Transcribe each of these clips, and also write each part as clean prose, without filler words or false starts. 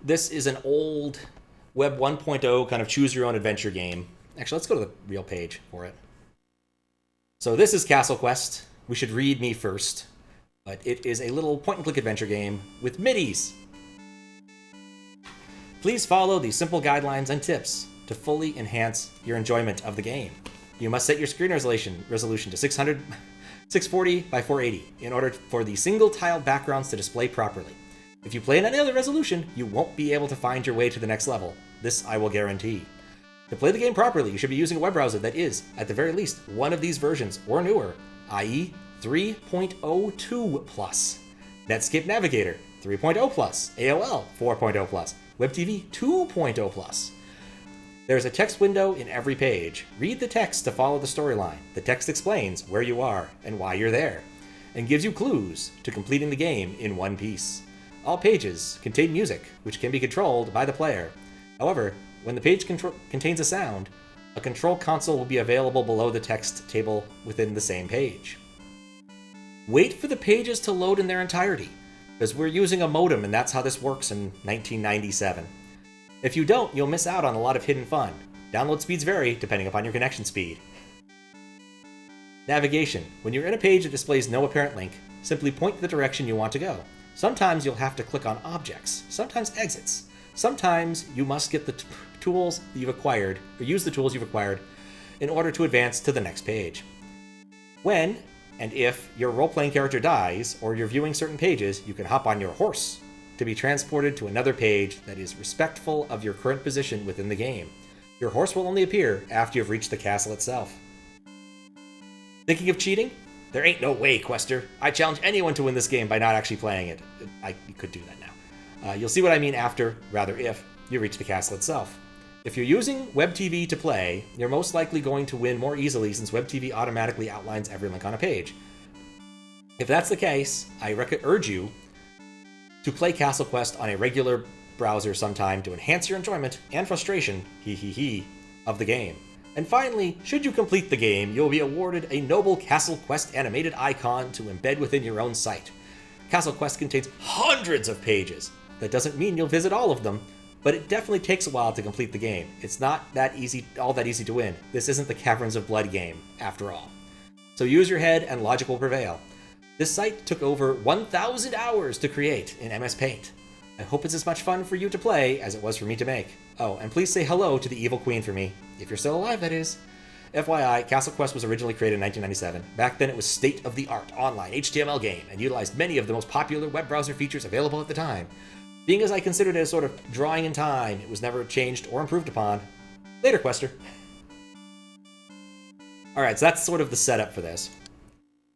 This is an old Web 1.0 kind of choose your own adventure game. Actually, let's go to the real page for it. So this is Castle Quest. We should read me first. But it is a little point-and-click adventure game with middies. Please follow these simple guidelines and tips to fully enhance your enjoyment of the game. You must set your screen resolution to 640 by 480 in order for the single-tiled backgrounds to display properly. If you play in any other resolution, you won't be able to find your way to the next level. This I will guarantee. To play the game properly, you should be using a web browser that is, at the very least, one of these versions or newer, i.e. 3.02 plus, Netscape Navigator 3.0 plus, AOL 4.0 plus, WebTV 2.0 plus. There's a text window in every page. Read the text to follow the storyline. The text explains where you are and why you're there, and gives you clues to completing the game in one piece. All pages contain music, which can be controlled by the player. However, when the page contains a sound, a control console will be available below the text table within the same page. Wait for the pages to load in their entirety, because we're using a modem and that's how this works in 1997. If you don't, you'll miss out on a lot of hidden fun. Download speeds vary depending upon your connection speed. Navigation. When you're in a page that displays no apparent link, simply point the direction you want to go. Sometimes you'll have to click on objects, sometimes exits. Sometimes you must get the tools that you've acquired, or use the tools you've acquired, in order to advance to the next page. When and if your role-playing character dies, or you're viewing certain pages, you can hop on your horse to be transported to another page that is respectful of your current position within the game. Your horse will only appear after you've reached the castle itself. Thinking of cheating? There ain't no way, Quester. I challenge anyone to win this game by not actually playing it. You could do that now. You'll see what I mean after, rather if, you reach the castle itself. If you're using WebTV to play, you're most likely going to win more easily since WebTV automatically outlines every link on a page. If that's the case, I urge you to play Castle Quest on a regular browser sometime to enhance your enjoyment and frustration, of the game. And finally, should you complete the game, you'll be awarded a noble Castle Quest animated icon to embed within your own site. Castle Quest contains hundreds of pages. That doesn't mean you'll visit all of them, but it definitely takes a while to complete the game. It's not all that easy to win. This isn't the Caverns of Blood game, after all. So use your head and logic will prevail. This site took over 1,000 hours to create in MS Paint. I hope it's as much fun for you to play as it was for me to make. Oh, and please say hello to the Evil Queen for me. If you're still alive, that is. FYI, Castle Quest was originally created in 1997. Back then it was state-of-the-art online HTML game and utilized many of the most popular web browser features available at the time. Being as I considered it a sort of drawing in time, it was never changed or improved upon. Later, Quester. Alright, so that's sort of the setup for this.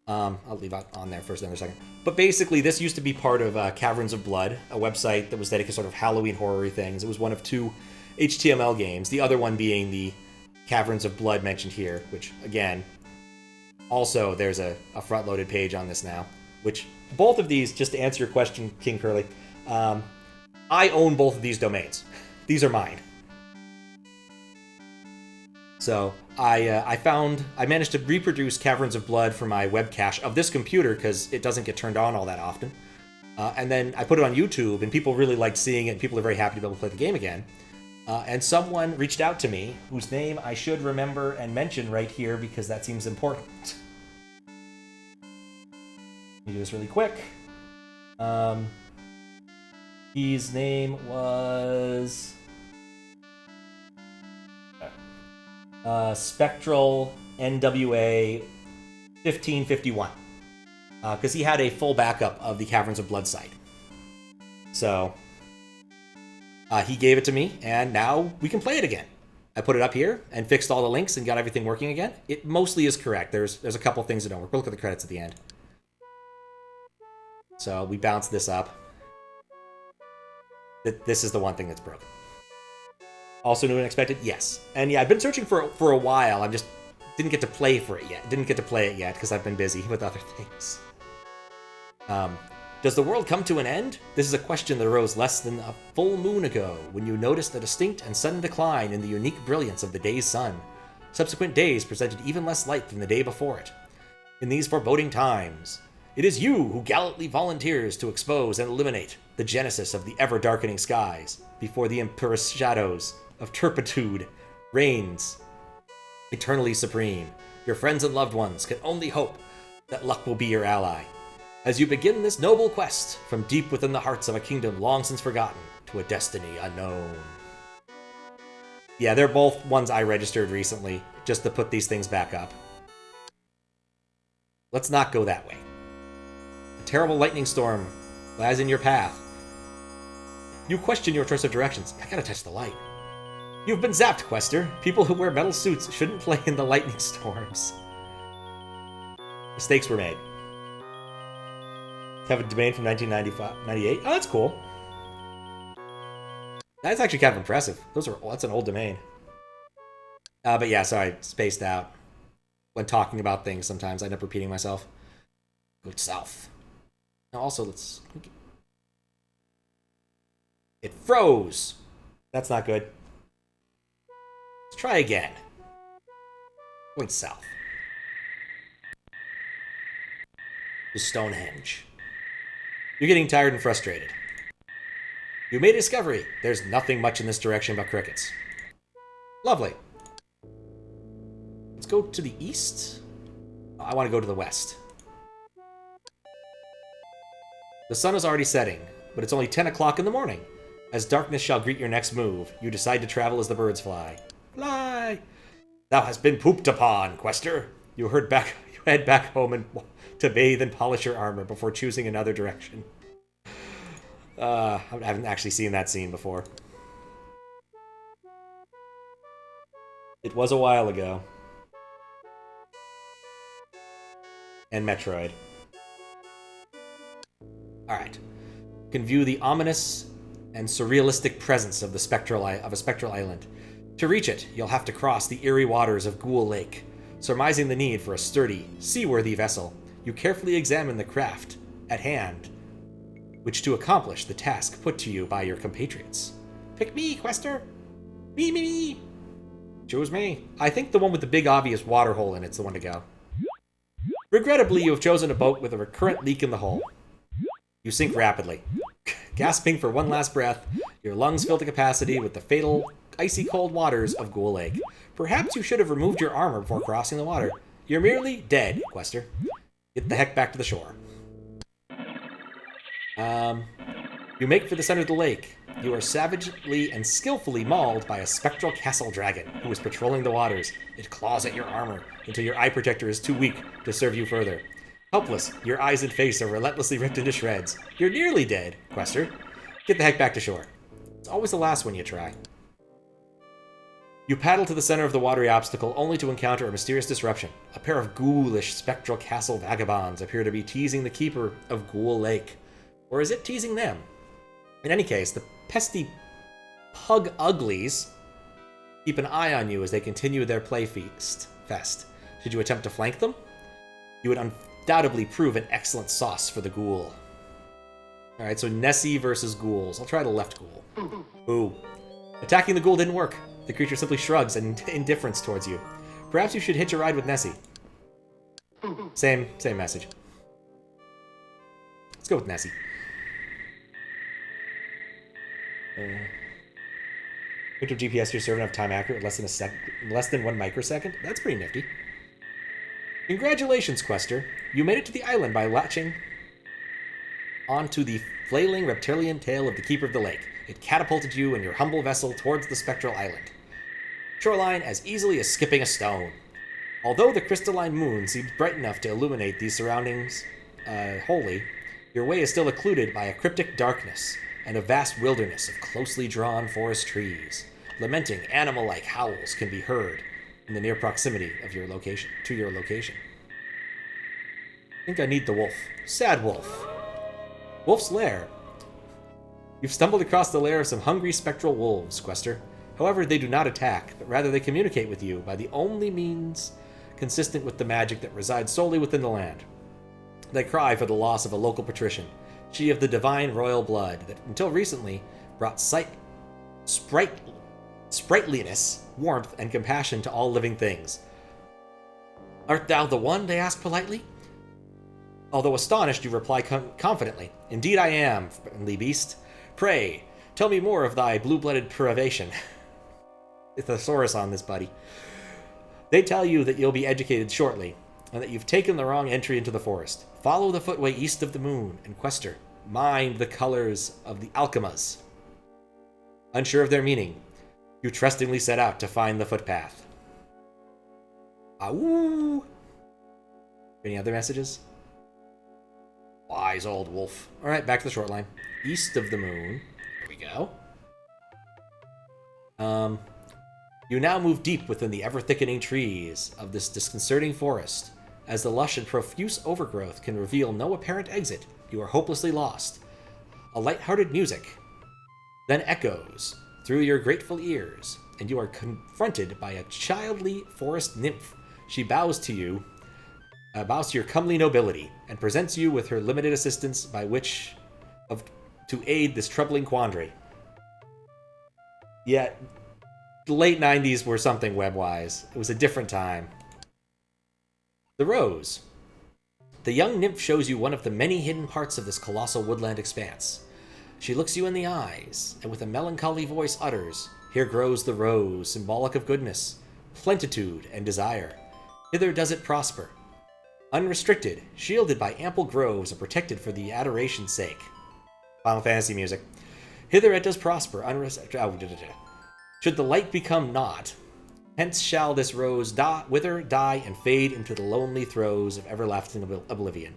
I'll leave that on there for another second. But basically, this used to be part of Caverns of Blood, a website that was dedicated to sort of Halloween horror-y things. It was one of two HTML games, the other one being the Caverns of Blood mentioned here, which, again, also there's a front-loaded page on this now, which both of these, just to answer your question, King Curly, I own both of these domains. These are mine. So I managed to reproduce Caverns of Blood for my web cache of this computer because it doesn't get turned on all that often. And then I put it on YouTube, and people really liked seeing it, and people are very happy to be able to play the game again. And someone reached out to me, whose name I should remember and mention right here because that seems important. Let me do this really quick. His name was Spectral NWA 1551, because he had a full backup of the Caverns of Blood site. So he gave it to me, and now we can play it again. I put it up here and fixed all the links and got everything working again. It mostly is correct. There's a couple things that don't work. We'll look at the credits at the end. So we bounce this up. This is the one thing that's broken. Also new and expected? Yes. And yeah, I've been searching for a while. I just didn't get to play it yet because I've been busy with other things. Does the world come to an end? This is a question that arose less than a full moon ago when you noticed a distinct and sudden decline in the unique brilliance of the day's sun. Subsequent days presented even less light than the day before it. In these foreboding times, it is you who gallantly volunteers to expose and eliminate the genesis of the ever-darkening skies, before the imperious shadows of turpitude reigns eternally supreme. Your friends and loved ones can only hope that luck will be your ally, as you begin this noble quest from deep within the hearts of a kingdom long since forgotten to a destiny unknown. Yeah, they're both ones I registered recently, just to put these things back up. Let's not go that way. A terrible lightning storm lies in your path. You question your choice of directions. I gotta touch the light. You've been zapped, Quester. People who wear metal suits shouldn't play in the lightning storms. Mistakes were made. Have a domain from 1998. Oh, that's cool. That's actually kind of impressive. That's an old domain. But yeah, sorry, spaced out. When talking about things, sometimes I end up repeating myself. Go south. Now also, it froze. That's not good. Let's try again. Going south. To Stonehenge. You're getting tired and frustrated. You made a discovery. There's nothing much in this direction but crickets. Lovely. Let's go to the east. I want to go to the west. The sun is already setting, but it's only 10 o'clock in the morning. As darkness shall greet your next move, you decide to travel as the birds fly. Fly! Thou hast been pooped upon, Quester. You head back home and to bathe and polish your armor before choosing another direction. I haven't actually seen that scene before. It was a while ago. And Metroid. Alright. You can view the ominous and surrealistic presence of a spectral island. To reach it, you'll have to cross the eerie waters of Ghoul Lake. Surmising the need for a sturdy, seaworthy vessel, you carefully examine the craft at hand, which to accomplish the task put to you by your compatriots. Pick me, Quester! Me! Choose me. I think the one with the big obvious water hole in it's the one to go. Regrettably, you have chosen a boat with a recurrent leak in the hull. You sink rapidly. Gasping for one last breath, your lungs fill to capacity with the fatal, icy cold waters of Ghoul Lake. Perhaps you should have removed your armor before crossing the water. You're merely dead, Quester. Get the heck back to the shore. You make for the center of the lake. You are savagely and skillfully mauled by a Spectral Castle dragon who is patrolling the waters. It claws at your armor until your eye protector is too weak to serve you further. Helpless, your eyes and face are relentlessly ripped into shreds. You're nearly dead, Quester. Get the heck back to shore. It's always the last one you try. You paddle to the center of the watery obstacle only to encounter a mysterious disruption. A pair of ghoulish Spectral Castle vagabonds appear to be teasing the keeper of Ghoul Lake. Or is it teasing them? In any case, the pesty pug uglies keep an eye on you as they continue their play fest. Should you attempt to flank them? You would undoubtedly prove an excellent sauce for the ghoul. Alright, so Nessie versus ghouls. I'll try the left ghoul. Ooh. Attacking the ghoul didn't work. The creature simply shrugs in indifference towards you. Perhaps you should hitch a ride with Nessie. Same message. Let's go with Nessie. Victor GPS you're serving of time accurate less than 1 microsecond. That's pretty nifty. Congratulations, Quester. You made it to the island by latching onto the flailing reptilian tail of the Keeper of the Lake. It catapulted you and your humble vessel towards the Spectral Island. Shoreline as easily as skipping a stone. Although the crystalline moon seems bright enough to illuminate these surroundings wholly, your way is still occluded by a cryptic darkness and a vast wilderness of closely drawn forest trees. Lamenting animal-like howls can be heard in the near proximity of your location. I think I need the wolf. Sad wolf. Wolf's lair. You've stumbled across the lair of some hungry spectral wolves, Quester. However, they do not attack, but rather they communicate with you by the only means consistent with the magic that resides solely within the land. They cry for the loss of a local patrician, she of the divine royal blood that until recently brought sprightliness, warmth, and compassion to all living things. Art thou the one? They ask politely. Although astonished, you reply confidently, "Indeed I am, friendly beast. Pray, tell me more of thy blue-blooded privation." It's a thesaurus on this, buddy. They tell you that you'll be educated shortly, and that you've taken the wrong entry into the forest. Follow the footway east of the moon, and quester. Mind the colors of the alchemas. Unsure of their meaning, you trustingly set out to find the footpath. Awoo! Any other messages? Wise old wolf. Alright, back to the short line. East of the moon. Here we go. You now move deep within the ever-thickening trees of this disconcerting forest. As the lush and profuse overgrowth can reveal no apparent exit, you are hopelessly lost. A light-hearted music then echoes through your grateful ears, and you are confronted by a childly forest nymph. She bows to your comely nobility, and presents you with her limited assistance to aid this troubling quandary. Yet, the late 90s were something web-wise. It was a different time. The Rose. The young nymph shows you one of the many hidden parts of this colossal woodland expanse. She looks you in the eyes, and with a melancholy voice utters, "Here grows the rose, symbolic of goodness, plenitude, and desire. Hither does it prosper. Unrestricted, shielded by ample groves, and protected for the adoration's sake." Final Fantasy music. Hither it does prosper, should the light become naught, hence shall this rose wither, die, and fade into the lonely throes of everlasting oblivion.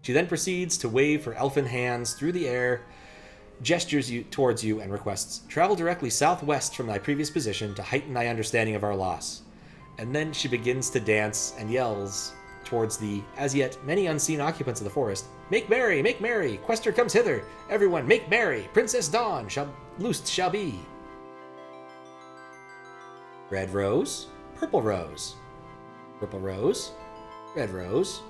She then proceeds to wave her elfin hands through the air, gestures towards you, and requests, "Travel directly southwest from thy previous position to heighten thy understanding of our loss." And then she begins to dance and yells towards the, as yet, many unseen occupants of the forest. "Make merry, make merry! Quester comes hither! Everyone, make merry! Princess Dawn loosed shall be!" Red rose, purple rose, purple rose, red rose.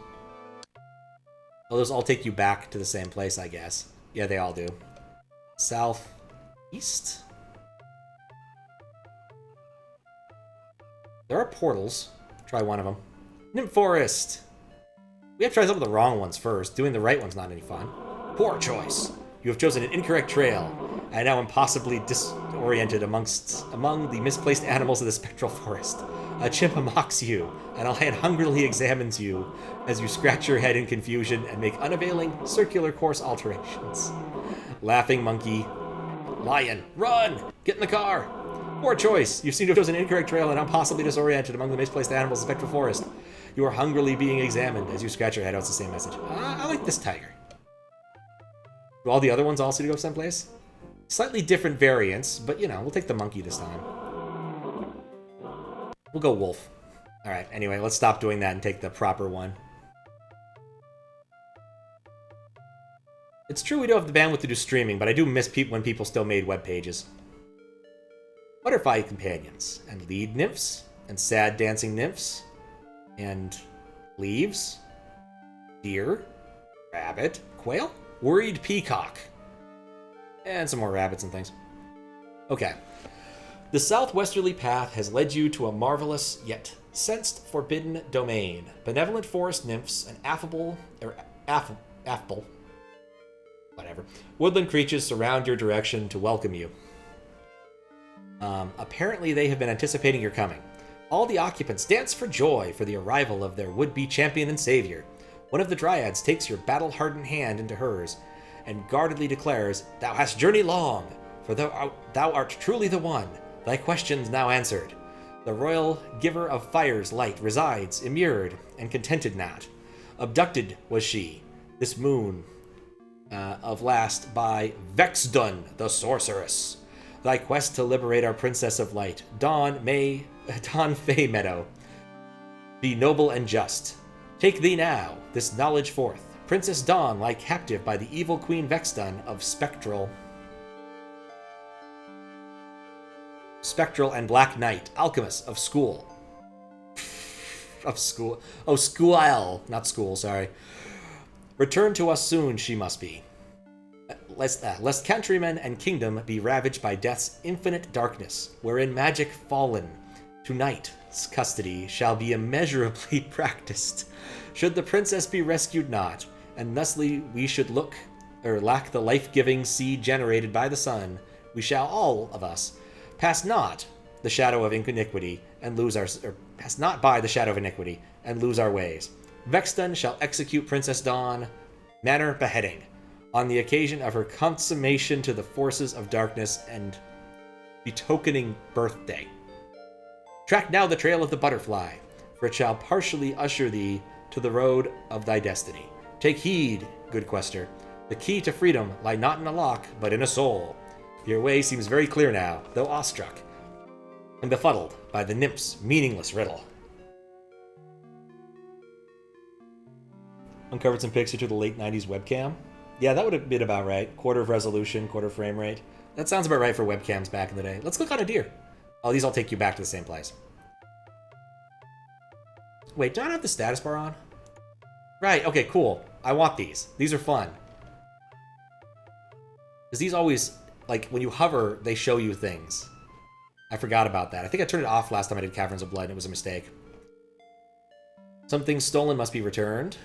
Oh, those all take you back to the same place, I guess. Yeah, they all do. Southeast? There are portals. Try one of them. Nymph Forest! We have to try some of the wrong ones first. Doing the right one's not any fun. Poor choice. You have chosen an incorrect trail, and now impossibly disoriented among the misplaced animals of the Spectral Forest. A chimp mocks you, and a lion hungrily examines you as you scratch your head in confusion and make unavailing circular course alterations. Laughing monkey. Lion, run! Get in the car! Poor choice. You seem to have chosen an incorrect trail and now possibly disoriented among the misplaced animals of the Spectral Forest. You are hungrily being examined as you scratch your head. Oh, it's the same message. I like this tiger. Do all the other ones also go someplace? Slightly different variants, but you know, we'll take the monkey this time. We'll go wolf. Alright, anyway, let's stop doing that and take the proper one. It's true we don't have the bandwidth to do streaming, but I do miss when people still made web pages. Butterfly companions, and lead nymphs, and sad dancing nymphs, and leaves, deer, rabbit, quail, worried peacock, and some more rabbits and things. Okay. The southwesterly path has led you to a marvelous yet sensed forbidden domain. Benevolent forest nymphs and affable woodland creatures surround your direction to welcome you. Apparently they have been anticipating your coming. All the occupants dance for joy for the arrival of their would-be champion and savior. One of the dryads takes your battle-hardened hand into hers and guardedly declares, "Thou hast journeyed long, for thou art truly the one. Thy questions now answered. The royal giver of fire's light resides, immured and contented not. Abducted was she, this moon of last, by Vexdun, the sorceress. Thy quest to liberate our princess of light, Dawn Fay Meadow, be noble and just. Take thee now this knowledge forth. Princess Dawn lie captive by the evil Queen Vexdun of Spectral and Black Knight, alchemist of school. Oh, school, not school, sorry. Return to us soon, she must be. Lest countrymen and kingdom be ravaged by death's infinite darkness, wherein magic fallen to night's custody shall be immeasurably practiced. Should the princess be rescued not, and thusly we should lack the life-giving seed generated by the sun, we shall all of us pass not the shadow of iniquity and pass not by the shadow of iniquity and lose our ways. Vexton shall execute Princess Dawn, manner beheading, on the occasion of her consummation to the forces of darkness and betokening birthday. Track now the trail of the butterfly, for it shall partially usher thee to the road of thy destiny. Take heed, good quester. The key to freedom lie not in a lock, but in a soul. Your way seems very clear now, though awestruck and befuddled by the nymph's meaningless riddle. Uncovered some pictures to the late 90s webcam. Yeah, that would have been about right. Quarter of resolution, quarter frame rate. That sounds about right for webcams back in the day. Let's click on a deer. Oh, these all take you back to the same place. Wait, do I not have the status bar on? Right, okay, cool. I want these. These are fun. Because these always, like, when you hover, they show you things. I forgot about that. I think I turned it off last time I did Caverns of Blood, and it was a mistake. Something stolen must be returned.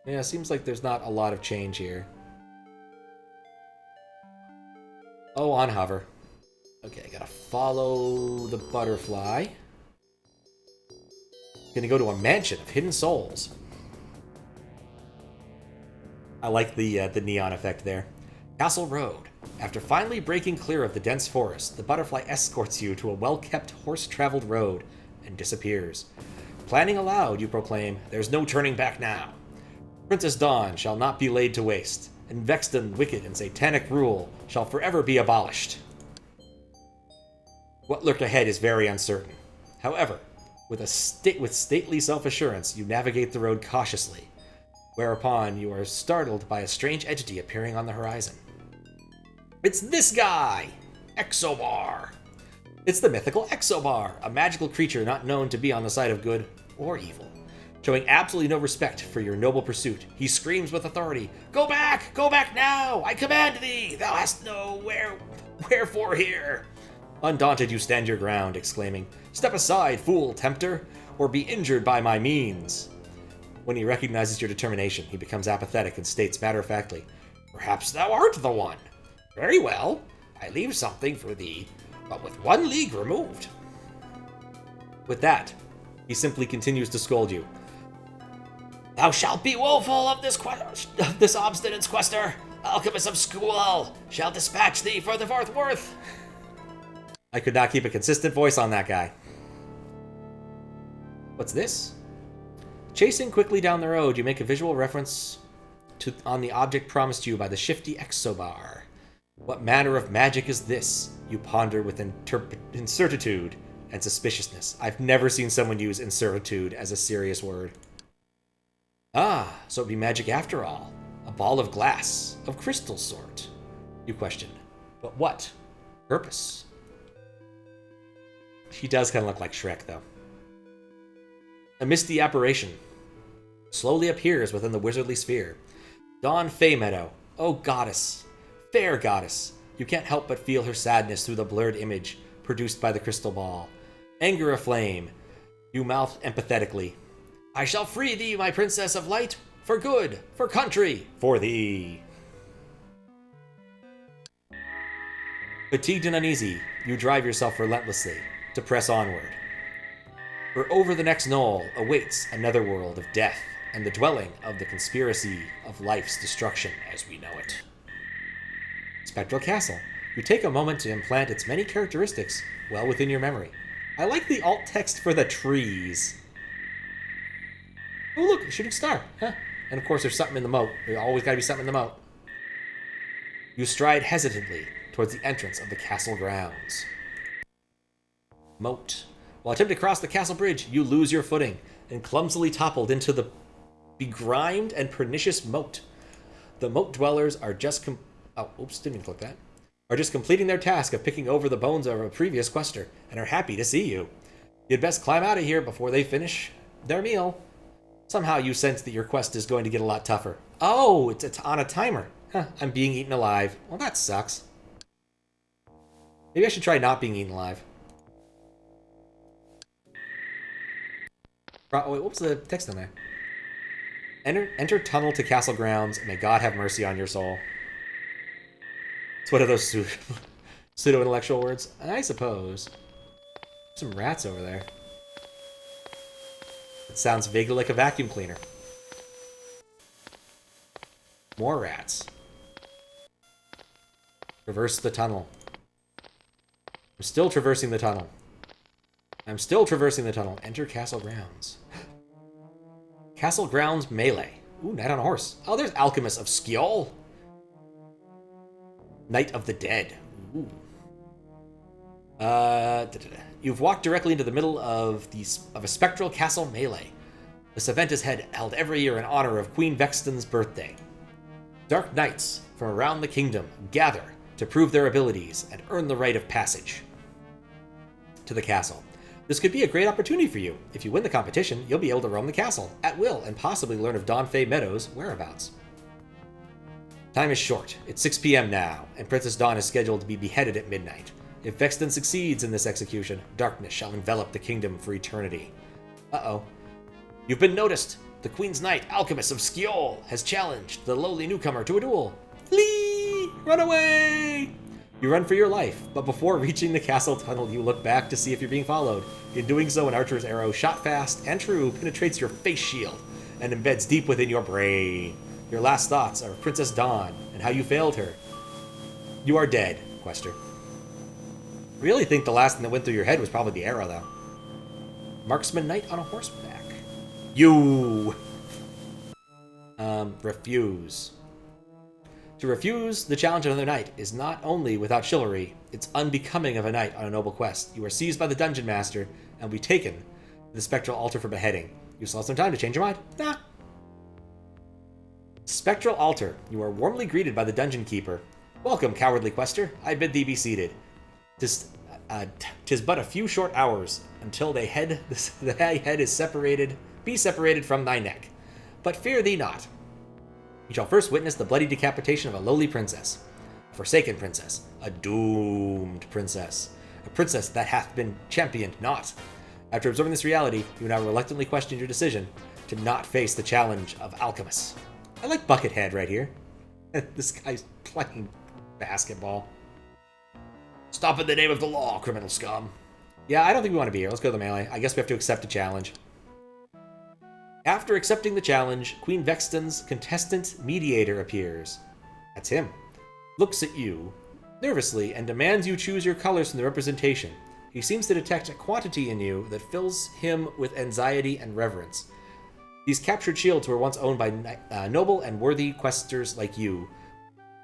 Yeah, it seems like there's not a lot of change here. Oh, on hover. Okay, I gotta follow the butterfly. Gonna go to a mansion of hidden souls. I like the neon effect there. Castle Road. After finally breaking clear of the dense forest, the butterfly escorts you to a well-kept, horse-traveled road and disappears. Planning aloud, you proclaim, there's no turning back now. Princess Dawn shall not be laid to waste, and Vexton wicked and satanic rule shall forever be abolished. What lurked ahead is very uncertain. However, with stately self-assurance, you navigate the road cautiously, whereupon you are startled by a strange entity appearing on the horizon. It's this guy! Exobar! It's the mythical Exobar, a magical creature not known to be on the side of good or evil. Showing absolutely no respect for your noble pursuit, he screams with authority, Go back! Go back now! I command thee! Thou hast no wherefore here! Undaunted, you stand your ground, exclaiming, Step aside, fool tempter, or be injured by my means. When he recognizes your determination, he becomes apathetic and states matter-of-factly, Perhaps thou art the one. Very well, I leave something for thee, but with 1 league removed. With that, he simply continues to scold you. Thou shalt be woeful of this obstinate quester. Alchemist of school shall dispatch thee for the forthworth. I could not keep a consistent voice on that guy. What's this? Chasing quickly down the road, you make a visual reference on the object promised you by the shifty Exobar. What manner of magic is this? You ponder with incertitude and suspiciousness. I've never seen someone use incertitude as a serious word. Ah, so it be magic after all. A ball of glass, of crystal sort. You questioned. But what purpose? He does kind of look like Shrek, though. A misty apparition slowly appears within the wizardly sphere. Dawn Faymeadow, oh goddess, fair goddess, you can't help but feel her sadness through the blurred image produced by the crystal ball. Anger aflame, you mouth empathetically. I shall free thee, my princess of light, for good, for country, for thee. Fatigued and uneasy, you drive yourself relentlessly to press onward. For over the next knoll awaits another world of death and the dwelling of the conspiracy of life's destruction as we know it. Spectral Castle. You take a moment to implant its many characteristics well within your memory. I like the alt text for the trees. Oh look, a shooting star. Huh. And of course there's something in the moat. There's always gotta be something in the moat. You stride hesitantly towards the entrance of the castle grounds. Moat. While attempting to cross the castle bridge, you lose your footing and clumsily toppled into the begrimed and pernicious moat. The moat dwellers are just didn't even click that. Are just completing their task of picking over the bones of a previous quester and are happy to see you. You'd best climb out of here before they finish their meal. Somehow you sense that your quest is going to get a lot tougher. Oh, it's on a timer. Huh, I'm being eaten alive. Well, that sucks. Maybe I should try not being eaten alive. Oh, wait, what was the text on there? Enter tunnel to castle grounds. May God have mercy on your soul. It's one of those pseudo-intellectual words. I suppose. Some rats over there. It sounds vaguely like a vacuum cleaner. More rats. Traverse the tunnel. I'm still traversing the tunnel. I'm still traversing the tunnel. Enter castle grounds. Castle grounds melee. Ooh, knight on a horse. Oh, there's Alchemist of Skjold. Knight of the Dead. Ooh. You've walked directly into the middle of a Spectral Castle melee. This event is held every year in honor of Queen Vexton's birthday. Dark knights from around the kingdom gather to prove their abilities and earn the right of passage to the castle. This could be a great opportunity for you. If you win the competition, you'll be able to roam the castle at will and possibly learn of Dawnfey Meadows' whereabouts. Time is short. It's 6 p.m. now, and Princess Dawn is scheduled to be beheaded at midnight. If Vexton succeeds in this execution, darkness shall envelop the kingdom for eternity. Uh-oh. You've been noticed. The Queen's Knight, Alchemist of Skjold, has challenged the lowly newcomer to a duel. Flee! Run away! You run for your life, but before reaching the castle tunnel, you look back to see if you're being followed. In doing so, an archer's arrow, shot fast and true, penetrates your face shield and embeds deep within your brain. Your last thoughts are Princess Dawn and how you failed her. You are dead, Quester. I really think the last thing that went through your head was probably the arrow, though. Marksman Knight on a horseback. You! Refuse. To refuse the challenge of another knight is not only without chivalry, it's unbecoming of a knight on a noble quest. You are seized by the dungeon master and will be taken to the spectral altar for beheading. You still have some time to change your mind. Nah. Spectral altar. You are warmly greeted by the dungeon keeper. Welcome, cowardly quester. I bid thee be seated. 'Tis but a few short hours until the head is separated from thy neck. But fear thee not. You shall first witness the bloody decapitation of a lowly princess, a forsaken princess, a doomed princess, a princess that hath been championed not. After observing this reality, you now reluctantly question your decision to not face the challenge of Alchemist. I like Buckethead right here. This guy's playing basketball. Stop in the name of the law, criminal scum. Yeah, I don't think we want to be here. Let's go to the melee. I guess we have to accept a challenge. After accepting the challenge, Queen Vexton's contestant mediator appears. That's him. Looks at you nervously and demands you choose your colors from the representation. He seems to detect a quantity in you that fills him with anxiety and reverence. These captured shields were once owned by noble and worthy questers like you.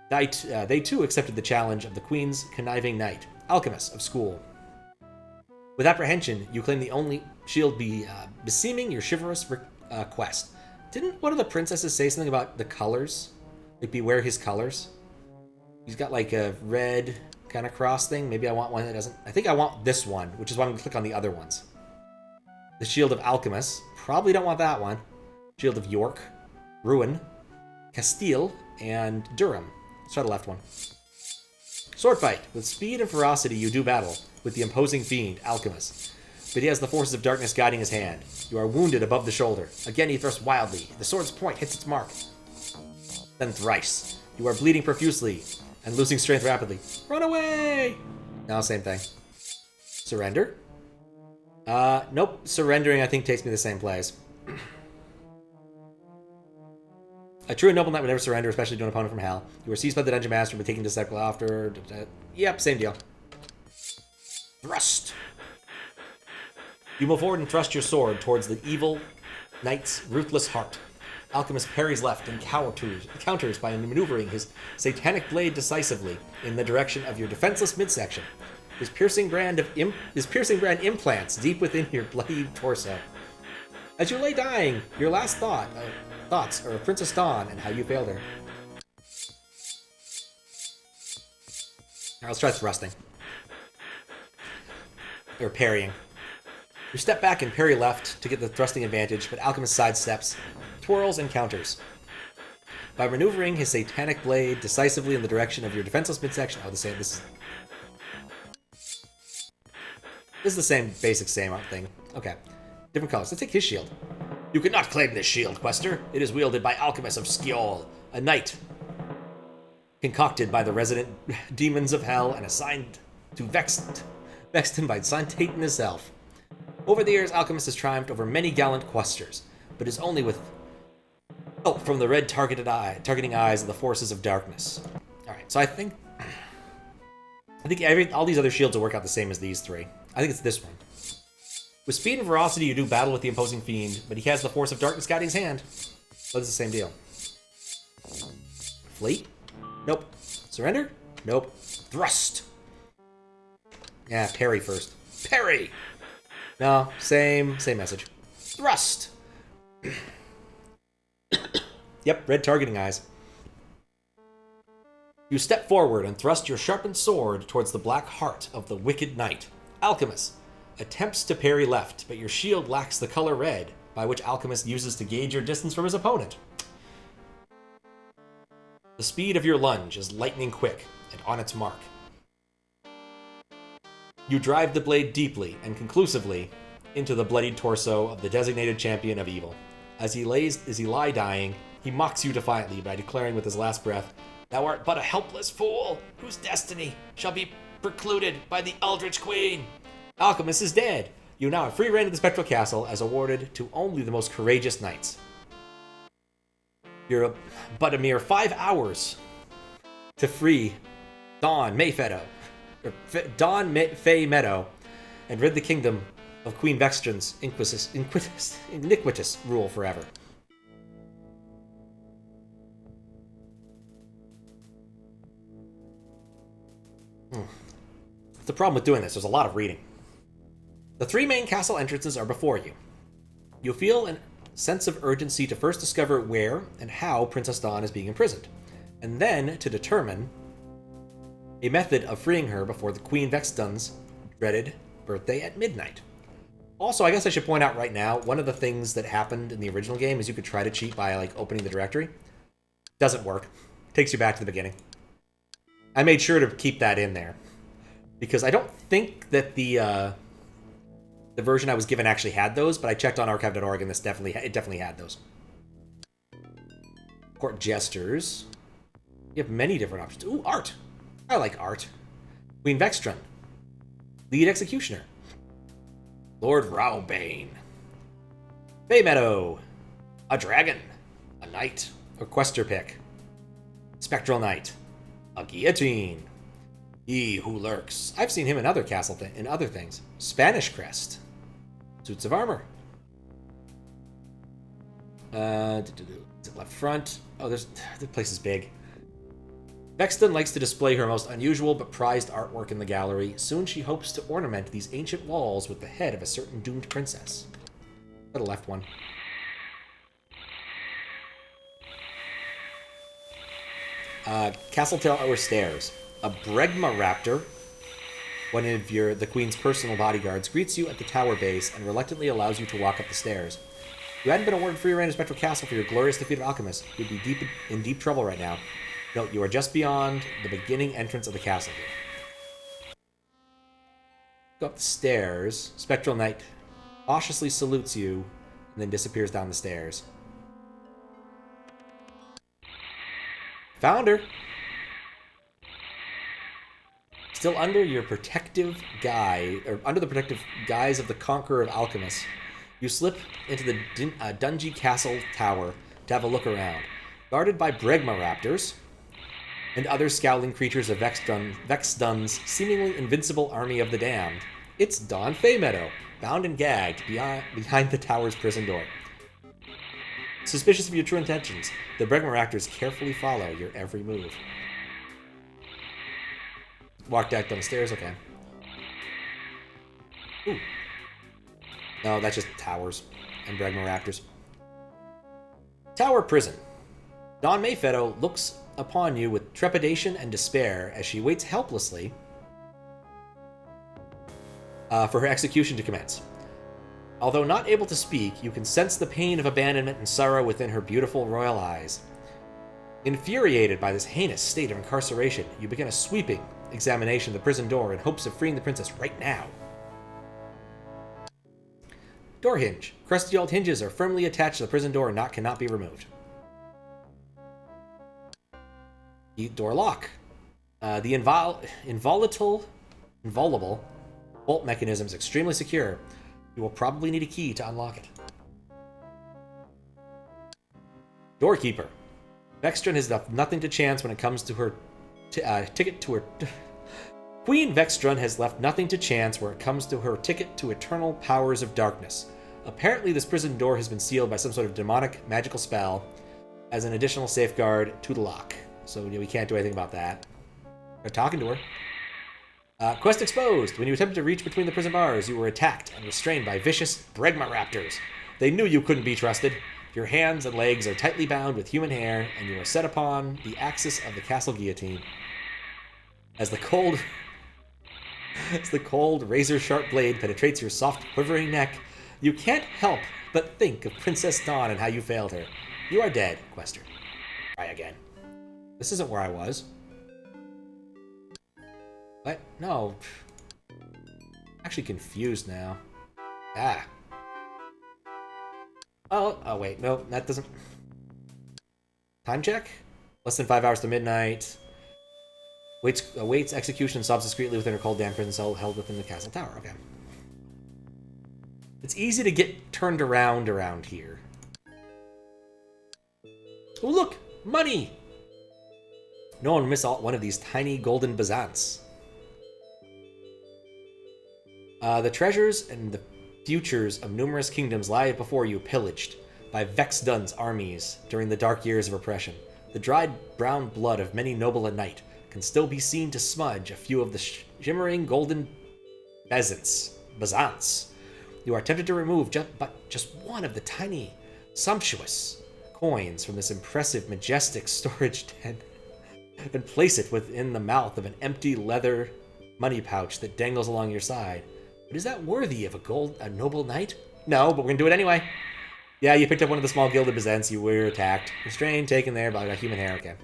They too accepted the challenge of the Queen's conniving knight, Alchemist of Skjold. With apprehension, you claim the only shield beseeming your chivalrous quest. Didn't one of the princesses say something about the colors? Like, beware his colors? He's got like a red kind of cross thing. Maybe I want one that doesn't. I think I want this one, which is why I'm going to click on the other ones. The Shield of Alchemist. Probably don't want that one. Shield of York, Ruin, Castile, and Durham. Let's try the left one. Sword fight. With speed and ferocity, you do battle with the imposing fiend, Alchemist. But he has the forces of darkness guiding his hand. You are wounded above the shoulder. Again he thrusts wildly. The sword's point hits its mark. Then thrice. You are bleeding profusely and losing strength rapidly. Run away! Now same thing. Surrender? Nope. Surrendering, I think, takes me to the same place. A true and noble knight would never surrender, especially to an opponent from hell. You are seized by the dungeon master and taken to Spectral after. Yep, same deal. Thrust! You move forward and thrust your sword towards the evil knight's ruthless heart. Alchemist parries left and counters by maneuvering his satanic blade decisively in the direction of your defenseless midsection. His piercing brand implants deep within your bloody torso. As you lay dying, your last thoughts are of Princess Dawn and how you failed her. Alright, let's try thrusting. Or parrying. You step back and parry left to get the thrusting advantage, but Alchemist sidesteps, twirls, and counters. By maneuvering his satanic blade decisively in the direction of your defenseless midsection. Oh, this is the same basic same thing. Okay. Different colors. Let's take his shield. You cannot claim this shield, Quester. It is wielded by Alchemist of Skjol, a knight concocted by the resident demons of hell and assigned to vex him by Satan himself. Over the years, Alchemist has triumphed over many gallant questers, but is only with help from the red targeting eyes of the forces of darkness. Alright, so I think all these other shields will work out the same as these three. I think it's this one. With speed and ferocity, you do battle with the imposing fiend, but he has the force of darkness guiding his hand. So it's the same deal. Fleet? Nope. Surrender? Nope. Thrust! Yeah, parry first. Parry! No, same message. Thrust! Yep, red targeting eyes. You step forward and thrust your sharpened sword towards the black heart of the wicked knight. Alchemist attempts to parry left, but your shield lacks the color red, by which Alchemist uses to gauge your distance from his opponent. The speed of your lunge is lightning quick and on its mark. You drive the blade deeply and conclusively into the bloodied torso of the designated champion of evil. As he lie dying, he mocks you defiantly by declaring with his last breath, "Thou art but a helpless fool, whose destiny shall be precluded by the Eldritch Queen." Alchemist is dead. You now have free reign of the Spectral Castle, as awarded to only the most courageous knights. You're but a mere 5 hours to free Dawn Mayfeadow, Fay Meadow, and rid the kingdom of Queen Vextran's iniquitous rule forever. The problem with doing this, there's a lot of reading. The 3 main castle entrances are before you. You feel a sense of urgency to first discover where and how Princess Dawn is being imprisoned, and then to determine a method of freeing her before the Queen Vextran's dreaded birthday at midnight. Also, I guess I should point out right now, one of the things that happened in the original game is you could try to cheat by opening the directory. Doesn't work. Takes you back to the beginning. I made sure to keep that in there, because I don't think that the version I was given actually had those, but I checked on archive.org and it definitely had those. Court Jesters. You have many different options. Ooh, art. I like art. Queen Vextran. Lead Executioner. Lord Rowbane. Bay Meadow. A Dragon. A Knight. A Quester Pick. Spectral Knight. A Guillotine. He Who Lurks. I've seen him in other in other things. Spanish Crest. Suits of Armor. Is it left front? Oh, the place is big. Vexton likes to display her most unusual but prized artwork in the gallery. Soon she hopes to ornament these ancient walls with the head of a certain doomed princess. The left one. Castle Tower Stairs. A Bregma Raptor, one of the Queen's personal bodyguards, greets you at the tower base and reluctantly allows you to walk up the stairs. If you hadn't been awarded free reign of Spectral Castle for your glorious defeat of Alchemist, you'd be in deep trouble right now. Note, you are just beyond the beginning entrance of the castle here. Go up the stairs. Spectral Knight cautiously salutes you and then disappears down the stairs. Found her! Still under your protective under the protective guise of the Conqueror of Alchemists, you slip into the Dungy Castle Tower to have a look around. Guarded by Bregma Raptors and other scowling creatures of Vexdun's seemingly invincible army of the damned, it's Dawn Faymeadow, bound and gagged behind the tower's prison door. Suspicious of your true intentions, the Bregma Raptors carefully follow your every move. Walk back down the stairs, okay. Ooh. No, that's just towers and Bregma Raptors. Tower Prison. Dawn Mayfeadow looks upon you with trepidation and despair as she waits helplessly for her execution to commence. Although not able to speak, you can sense the pain of abandonment and sorrow within her beautiful royal eyes. Infuriated by this heinous state of incarceration, you begin a sweeping examination of the prison door in hopes of freeing the princess right now. Door hinge. Crusty old hinges are firmly attached to the prison door and cannot be removed. Door lock. The inviolable bolt mechanism is extremely secure. You will probably need a key to unlock it. Doorkeeper. Vextron has left nothing to chance when it comes to her ticket to her... Queen Vextron has left nothing to chance where it comes to her ticket to eternal powers of darkness. Apparently, this prison door has been sealed by some sort of demonic magical spell as an additional safeguard to the lock. So we can't do anything about that. We're talking to her. Quest exposed. When you attempted to reach between the prison bars, you were attacked and restrained by vicious Bregma raptors. They knew you couldn't be trusted. Your hands and legs are tightly bound with human hair, and you are set upon the axis of the castle guillotine. As the cold, razor-sharp blade penetrates your soft, quivering neck, you can't help but think of Princess Dawn and how you failed her. You are dead, Quester. Try again. This isn't where I was. What? No. I'm actually confused now. Ah. Oh, wait. No, that doesn't... Time check? Less than 5 hours to midnight. Awaits execution, sobs discreetly within her cold, damp prison cell held within the castle tower. Okay. It's easy to get turned around here. Oh, look! Money! No one will miss one of these tiny golden bazants. The treasures and the futures of numerous kingdoms lie before you, pillaged by Vexdun's armies during the dark years of oppression. The dried brown blood of many noble a knight can still be seen to smudge a few of the shimmering golden bazants. You are tempted to remove just one of the tiny, sumptuous coins from this impressive, majestic storage den and place it within the mouth of an empty leather money pouch that dangles along your side. But is that worthy of a noble knight? No, but we're gonna do it anyway. Yeah, you picked up one of the small gilded bazants. You were attacked, restrained, taken there by human hair. Okay.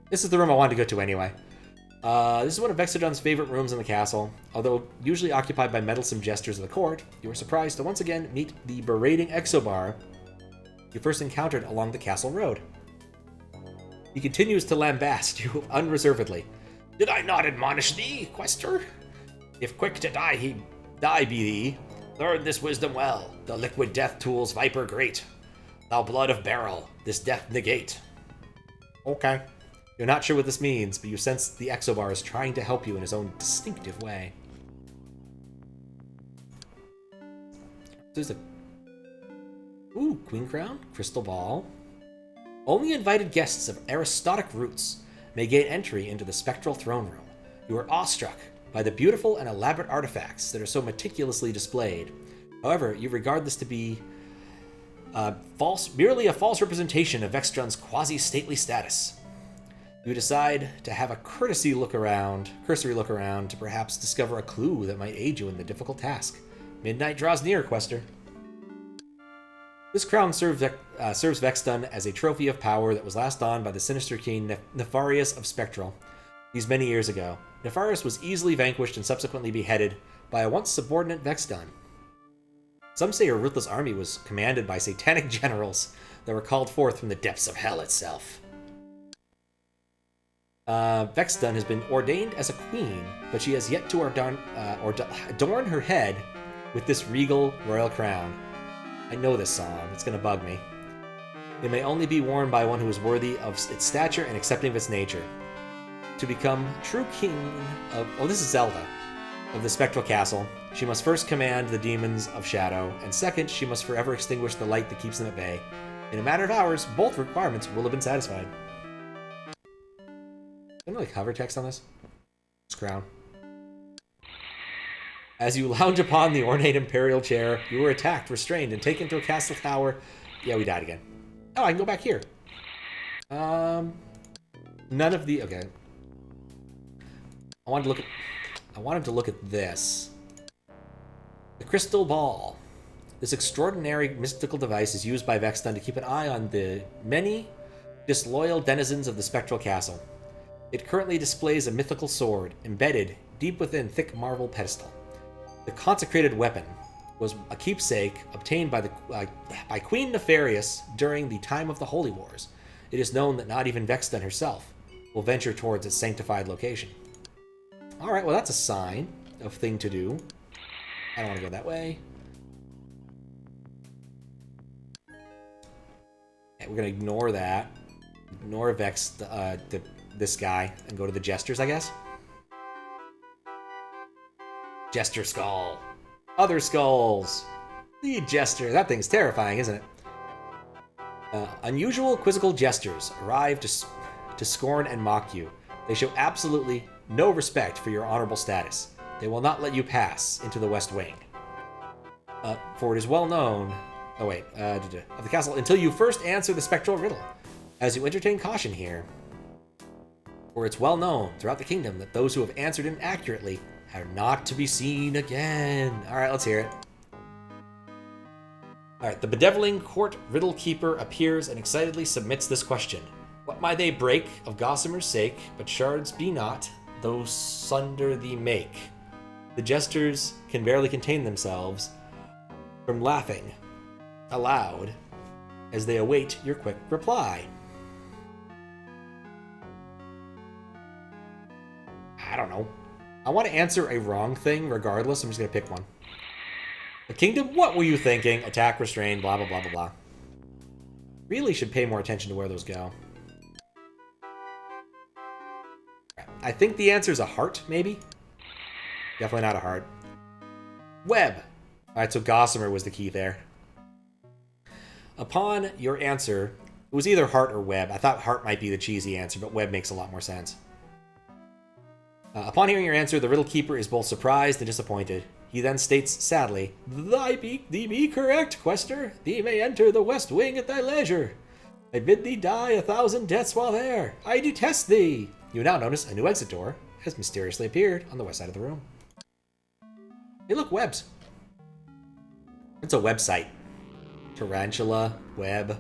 This is the room I wanted to go to anyway. This is one of Vexodon's favorite rooms in the castle. Although usually occupied by meddlesome jesters of the court, you are surprised to once again meet the berating Exobar you first encountered along the castle road. He continues to lambast you unreservedly. Did I not admonish thee, Quester? If quick to die be thee, learn this wisdom well. The liquid death tools viper great. Thou blood of beryl, this death negate. Okay. You're not sure what this means, but you sense the Exobar is trying to help you in his own distinctive way. There's a... Ooh, Queen Crown, Crystal Ball. Only invited guests of aristocratic roots may gain entry into the Spectral Throne Room. You are awestruck by the beautiful and elaborate artifacts that are so meticulously displayed. However, you regard this to be merely a false representation of Vextron's quasi-stately status. You decide to have a cursory look around to perhaps discover a clue that might aid you in the difficult task. Midnight draws near, Quester. This crown serves Vexdun as a trophy of power that was last donned by the sinister king Nefarius of Spectral these many years ago. Nefarius was easily vanquished and subsequently beheaded by a once subordinate Vexdun. Some say her ruthless army was commanded by satanic generals that were called forth from the depths of hell itself. Vexdun has been ordained as a queen, but she has yet to adorn her head with this regal royal crown. I know this song. It's going to bug me. It may only be worn by one who is worthy of its stature and accepting of its nature. To become true king of... Oh, this is Zelda. Of the Spectral Castle, she must first command the demons of shadow, and second, she must forever extinguish the light that keeps them at bay. In a matter of hours, both requirements will have been satisfied. Is there like cover text on this? This crown. As you lounge upon the ornate imperial chair, you were attacked, restrained, and taken to a castle tower. Yeah, we died again. Oh, I can go back here. None of the... Okay. I wanted to look at this. The crystal ball. This extraordinary mystical device is used by Vexdun to keep an eye on the many disloyal denizens of the Spectral Castle. It currently displays a mythical sword, embedded deep within thick marble pedestal. The consecrated weapon was a keepsake obtained by by Queen Nefarious during the time of the Holy Wars. It is known that not even Vexten herself will venture towards its sanctified location. Alright, well that's a sign of thing to do. I don't want to go that way. Okay, we're going to ignore that. Ignore this guy and go to the Jesters, I guess. Jester skull. Other skulls. The Jester. That thing's terrifying, isn't it? Unusual quizzical jesters arrive to scorn and mock you. They show absolutely no respect for your honorable status. They will not let you pass into the West Wing. For it is well known... of the castle until you first answer the spectral riddle. As you entertain caution here, for it's well known throughout the kingdom that those who have answered it accurately are not to be seen again. Alright, let's hear it. Alright, the bedeviling court riddle keeper appears and excitedly submits this question. What might they break of gossamer's sake, but shards be not, though sunder thee make? The jesters can barely contain themselves from laughing aloud as they await your quick reply. I don't know. I want to answer a wrong thing regardless. I'm just going to pick one. The kingdom? What were you thinking? Attack, restrain, blah, blah, blah, blah, blah. Really should pay more attention to where those go. I think the answer is a heart, maybe? Definitely not a heart. Web. Alright, so gossamer was the key there. Upon your answer, it was either heart or web. I thought heart might be the cheesy answer, but web makes a lot more sense. Upon hearing your answer, the riddle keeper is both surprised and disappointed. He then states sadly, thee be correct, quester. Thee may enter the West Wing at thy leisure. I bid thee die 1,000 deaths while there. I detest thee. You now notice a new exit door has mysteriously appeared on the west side of the room. Hey, look, webs. It's a website. Tarantula, web,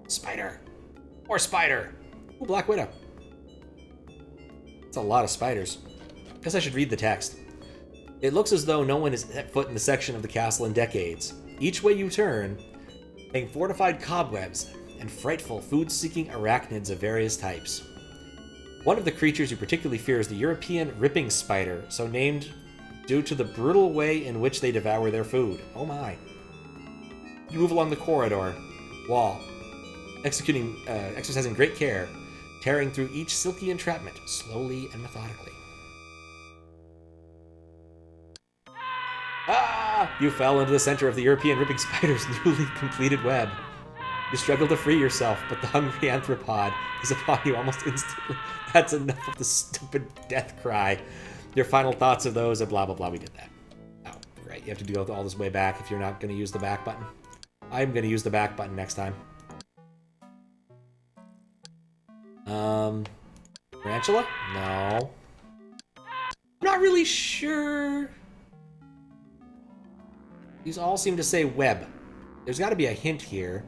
spider, more spider. Ooh, Black Widow. That's a lot of spiders. Guess I should read the text. It looks as though no one has set foot in the section of the castle in decades. Each way you turn, hang fortified cobwebs and frightful food-seeking arachnids of various types. One of the creatures you particularly fear is the European ripping spider, so named due to the brutal way in which they devour their food. Oh my. You move along the corridor wall, exercising great care, tearing through each silky entrapment slowly and methodically. Ah! You fell into the center of the European ripping spider's newly completed web. You struggle to free yourself, but the hungry anthropod is upon you almost instantly. That's enough of the stupid death cry. Your final thoughts of those, and blah, blah, blah. We did that. Oh, great. You have to go all this way back if you're not going to use the back button. I'm going to use the back button next time. Tarantula? No. I'm not really sure. These all seem to say web. There's got to be a hint here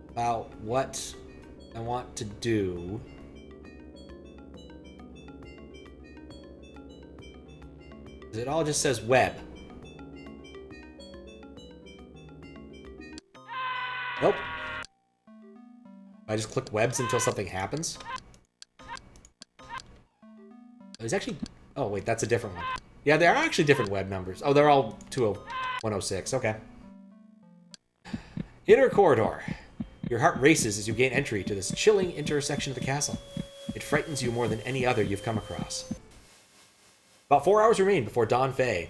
about what I want to do. It all just says web. Nope. I just click webs until something happens. There's actually... Oh, wait, that's a different one. Yeah, there are actually different web numbers. Oh, they're all 106. Okay. Inner corridor. Your heart races as you gain entry to this chilling intersection of the castle. It frightens you more than any other you've come across. About 4 hours remain before Dawn Fay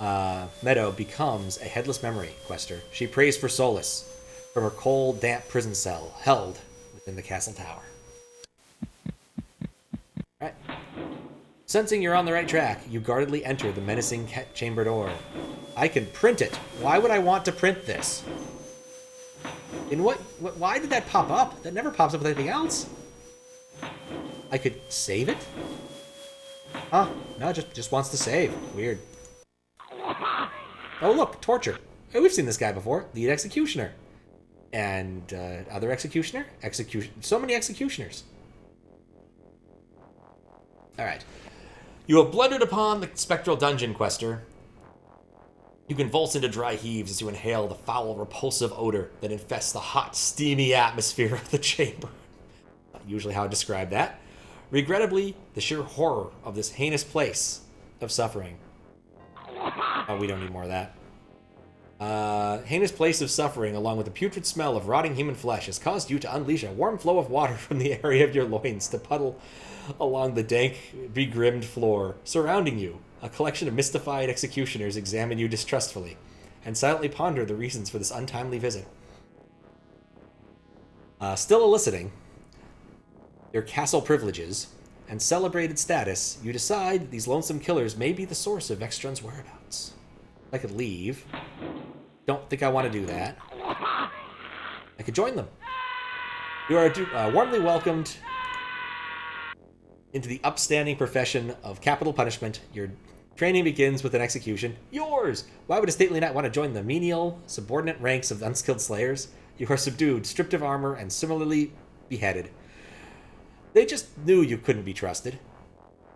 Meadow becomes a headless memory quester. She prays for solace from her cold, damp prison cell held within the castle tower. Alright. Sensing you're on the right track, you guardedly enter the menacing chamber door. I can print it. Why would I want to print this? Why did that pop up? That never pops up with anything else. I could save it? Huh? No, just wants to save. Weird. Oh, look, torture. Oh, we've seen this guy before. Lead executioner. And other executioner? So many executioners. All right. You have blundered upon the spectral dungeon, quester. You convulse into dry heaves as you inhale the foul, repulsive odor that infests the hot, steamy atmosphere of the chamber. Not usually how I describe that. Regrettably, the sheer horror of this heinous place of suffering. Oh, we don't need more of that. Heinous place of suffering, along with the putrid smell of rotting human flesh, has caused you to unleash a warm flow of water from the area of your loins to puddle along the dank, begrimed floor surrounding you. A collection of mystified executioners examine you distrustfully and silently ponder the reasons for this untimely visit. Still eliciting your castle privileges and celebrated status, you decide these lonesome killers may be the source of Vextron's whereabouts. I could leave. Don't think I want to do that. I could join them. You are warmly welcomed into the upstanding profession of capital punishment. Your training begins with an execution. Yours! Why would a stately knight want to join the menial, subordinate ranks of unskilled slayers? You are subdued, stripped of armor, and similarly beheaded. They just knew you couldn't be trusted.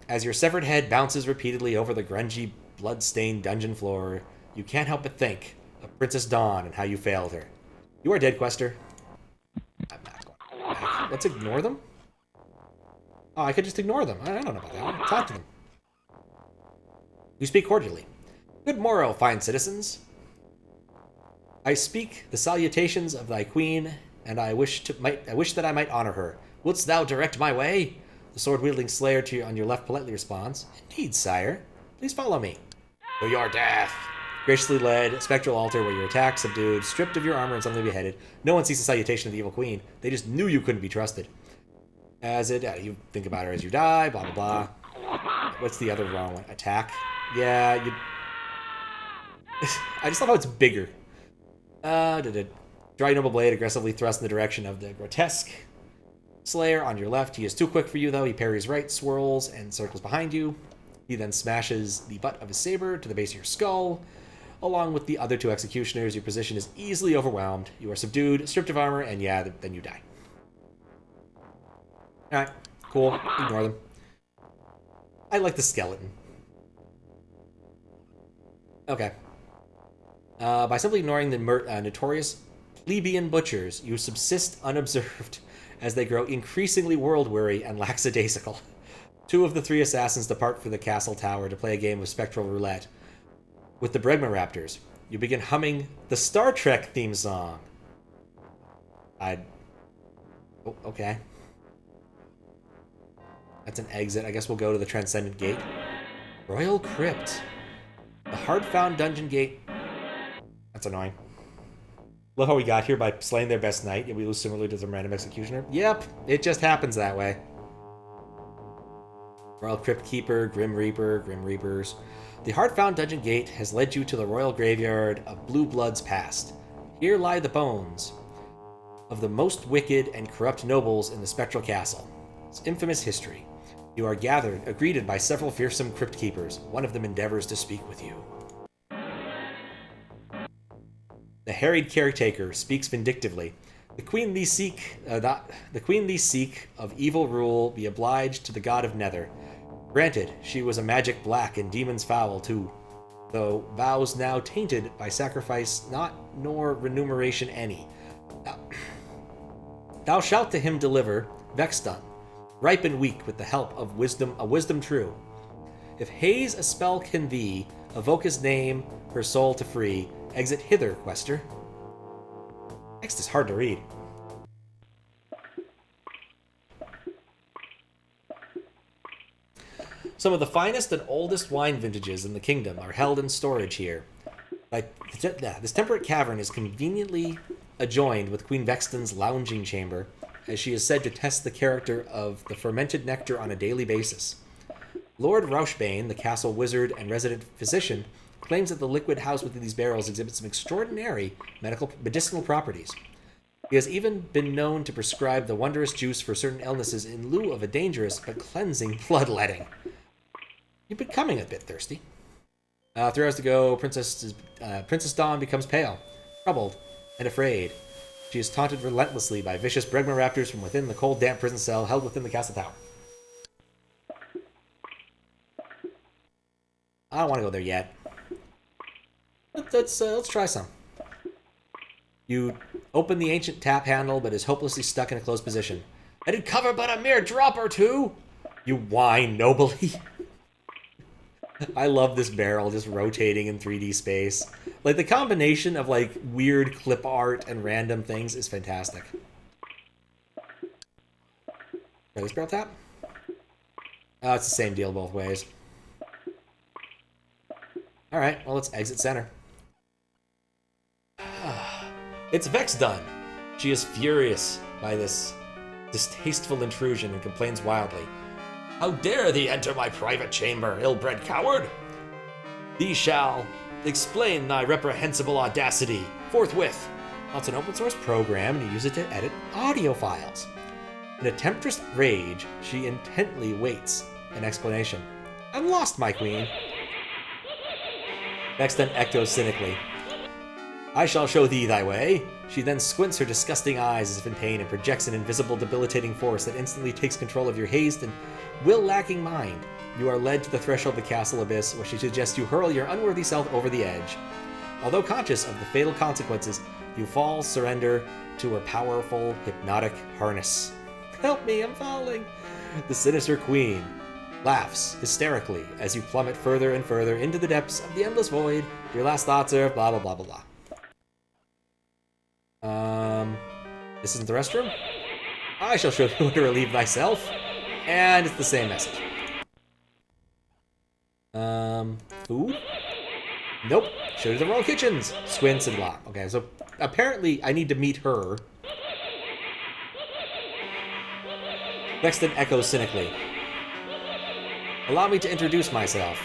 As your severed head bounces repeatedly over the grungy, blood-stained dungeon floor, you can't help but think of Princess Dawn and how you failed her. You are dead, Quester. I'm not going back. Let's ignore them? Oh, I could just ignore them. I don't know about that. I'll talk to them. You speak cordially. Good morrow, fine citizens. I speak the salutations of thy queen, and I wish that I might honor her. Wouldst thou direct my way? The sword-wielding slayer on your left politely responds. Indeed, sire. Please follow me. To your death. Graciously led, spectral altar where you're attacked, subdued, stripped of your armor, and suddenly beheaded. No one sees the salutation of the evil queen. They just knew you couldn't be trusted. You think about her as you die, blah, blah, blah. What's the other wrong one? Attack? Yeah, you... I just love how it's bigger. Dry noble blade aggressively thrust in the direction of the grotesque slayer on your left. He is too quick for you, though. He parries right, swirls, and circles behind you. He then smashes the butt of his saber to the base of your skull. Along with the other two executioners, your position is easily overwhelmed. You are subdued, stripped of armor, and yeah, then you die. Alright, cool. Ignore them. I like the skeleton. Okay. By simply ignoring the notorious plebeian butchers, you subsist unobserved as they grow increasingly world-weary and lackadaisical. 2 of the 3 assassins depart for the castle tower to play a game of spectral roulette. With the Bregma Raptors, you begin humming the Star Trek theme song. Okay. That's an exit. I guess we'll go to the Transcendent Gate. Royal Crypt. The hard-found dungeon gate. That's annoying. Love how we got here by slaying their best knight, yet we lose similarly to the random executioner. Yep, it just happens that way. Royal Crypt Keeper, Grim Reaper, Grim Reapers. The hard-found dungeon gate has led you to the royal graveyard of Blue Blood's past. Here lie the bones of the most wicked and corrupt nobles in the Spectral Castle. Its infamous history. You are greeted by several fearsome crypt keepers. One of them endeavors to speak with you. The harried caretaker speaks vindictively. The queen thee seek of evil rule be obliged to the god of Nether. Granted, she was a magic black and demon's foul too, though vows now tainted by sacrifice not nor remuneration any. Thou shalt to him deliver Vexton, ripe and weak with the help of wisdom true. If haze a spell can thee, evoke his name, her soul to free, exit hither, Quester. Text is hard to read. Some of the finest and oldest wine vintages in the kingdom are held in storage here. This temperate cavern is conveniently adjoined with Queen Vexton's lounging chamber, as she is said to test the character of the fermented nectar on a daily basis. Lord Rauschbane, the castle wizard and resident physician, claims that the liquid housed within these barrels exhibits some extraordinary medicinal properties. He has even been known to prescribe the wondrous juice for certain illnesses in lieu of a dangerous but cleansing bloodletting. You're becoming a bit thirsty. 3 hours to go, Princess Dawn becomes pale, troubled, and afraid. She is taunted relentlessly by vicious Bregma Raptors from within the cold, damp prison cell held within the castle tower. I don't want to go there yet. let's try some. You open the ancient tap handle, but is hopelessly stuck in a closed position. I did cover but a mere drop or two. You whine nobly. I love this barrel just rotating in 3D space. Like, the combination of, like, weird clip art and random things is fantastic. Try this barrel tap? Oh, it's the same deal both ways. Alright, well, let's exit center. It's Vex done. She is furious by this distasteful intrusion and complains wildly. How dare thee enter my private chamber, ill-bred coward? Thee shall explain thy reprehensible audacity forthwith. Well, it's an open source program, and you use it to edit audio files. In a temptress rage, she intently waits an explanation. I'm lost, my queen. Vex then echoes cynically. I shall show thee thy way. She then squints her disgusting eyes as if in pain and projects an invisible, debilitating force that instantly takes control of your hazed and will-lacking mind. You are led to the threshold of the castle abyss, where she suggests you hurl your unworthy self over the edge. Although conscious of the fatal consequences, you fall surrender to her powerful, hypnotic harness. Help me, I'm falling. The sinister queen laughs hysterically as you plummet further and further into the depths of the endless void. Your last thoughts are blah blah blah blah blah. This isn't the restroom? I shall show you how to relieve thyself. And it's the same message. Food? Nope. Show you the royal kitchens. Squints and blah. Okay, so apparently I need to meet her. Vex then echoes cynically. Allow me to introduce myself.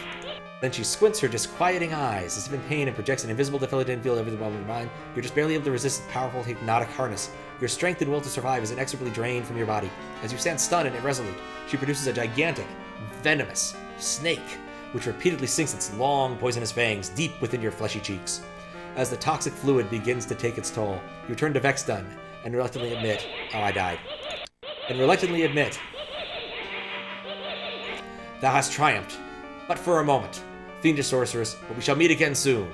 Then she squints her disquieting eyes as if in pain and projects an invisible, debilitating field over the bottom of your mind. You're just barely able to resist the powerful hypnotic harness. Your strength and will to survive is inexorably drained from your body. As you stand stunned and irresolute, she produces a gigantic, venomous snake, which repeatedly sinks its long, poisonous fangs deep within your fleshy cheeks. As the toxic fluid begins to take its toll, you turn to Vexdun and reluctantly admit, oh, I died. And reluctantly admit, thou hast triumphed, but for a moment. Fiendish sorceress, but we shall meet again soon.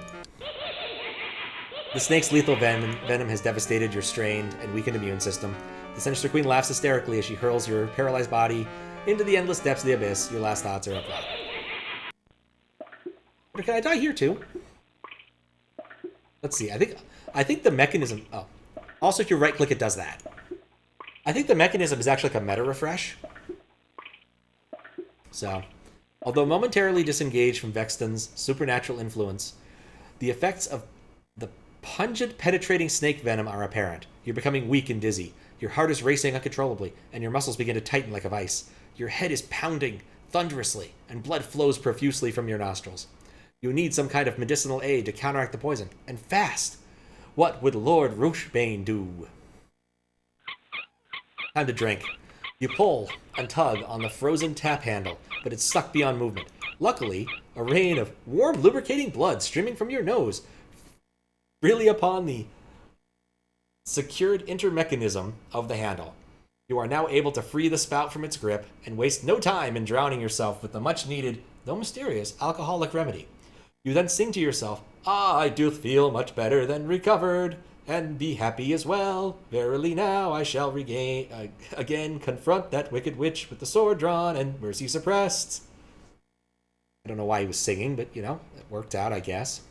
The snake's lethal venom has devastated your strained and weakened immune system. The sinister queen laughs hysterically as she hurls your paralyzed body into the endless depths of the abyss. Your last thoughts are of love. But can I die here too? Let's see. I think the mechanism. Oh, also if you right click, it does that. I think the mechanism is actually like a meta refresh. So, although momentarily disengaged from Vexton's supernatural influence, the effects of the pungent, penetrating snake venom are apparent. You're becoming weak and dizzy. Your heart is racing uncontrollably, and your muscles begin to tighten like a vice. Your head is pounding thunderously, and blood flows profusely from your nostrils. You need some kind of medicinal aid to counteract the poison, and fast. What would Lord Rochebane do? Time to drink. You pull and tug on the frozen tap handle, but it's stuck beyond movement. Luckily, a rain of warm, lubricating blood streaming from your nose freely upon the secured intermechanism of the handle. You are now able to free the spout from its grip and waste no time in drowning yourself with the much-needed, though mysterious, alcoholic remedy. You then sing to yourself, I do feel much better than recovered, and be happy as well. Verily now I shall again confront that wicked witch with the sword drawn and mercy suppressed. I don't know why he was singing, but, you know, it worked out, I guess.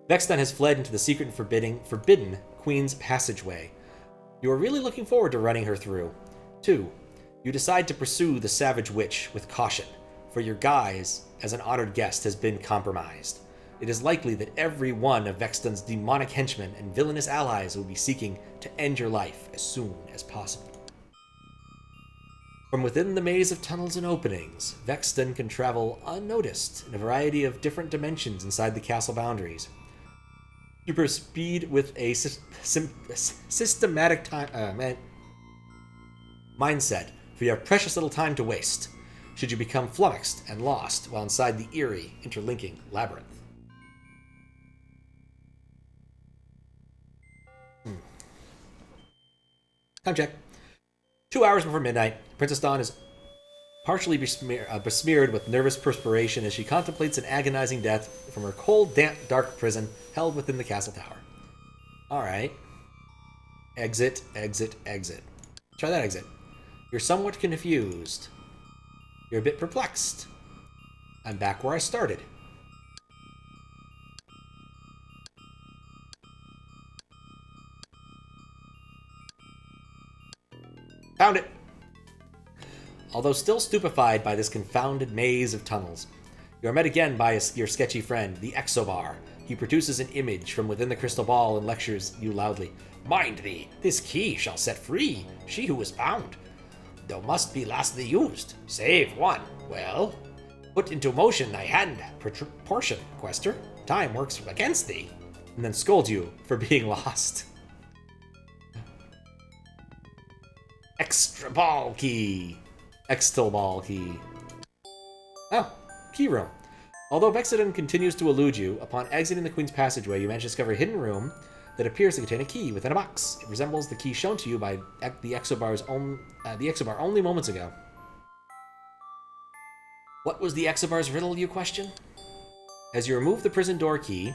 Vexton has fled into the secret and forbidden Queen's Passageway. You are really looking forward to running her through. 2. You decide to pursue the savage witch with caution, for your guise as an honored guest has been compromised. It is likely that every one of Vexton's demonic henchmen and villainous allies will be seeking to end your life as soon as possible. From within the maze of tunnels and openings, Vexton can travel unnoticed in a variety of different dimensions inside the castle boundaries. You proceed with a systematic mindset, for you have precious little time to waste, should you become flummoxed and lost while inside the eerie, interlinking labyrinth. Time check. 2 hours before midnight, Princess Dawn is partially besmeared with nervous perspiration as she contemplates an agonizing death from her cold, damp, dark prison held within the castle tower. Alright. Exit, exit, exit. Try that exit. You're somewhat confused. You're a bit perplexed. I'm back where I started. Found it! Although still stupefied by this confounded maze of tunnels, you are met again by your sketchy friend, the Exobar. He produces an image from within the crystal ball and lectures you loudly. Mind thee, this key shall set free she who is bound. Thou must be lastly used, save one. Well, put into motion thy hand portion, quester. Time works against thee. And then scold you for being lost. Extra ball key. Extil ball key. Oh, key room. Although Vexodon continues to elude you, upon exiting the Queen's Passageway, you manage to discover a hidden room that appears to contain a key within a box. It resembles the key shown to you by the Exobar only moments ago. What was the Exobar's riddle, you question? As you remove the prison door key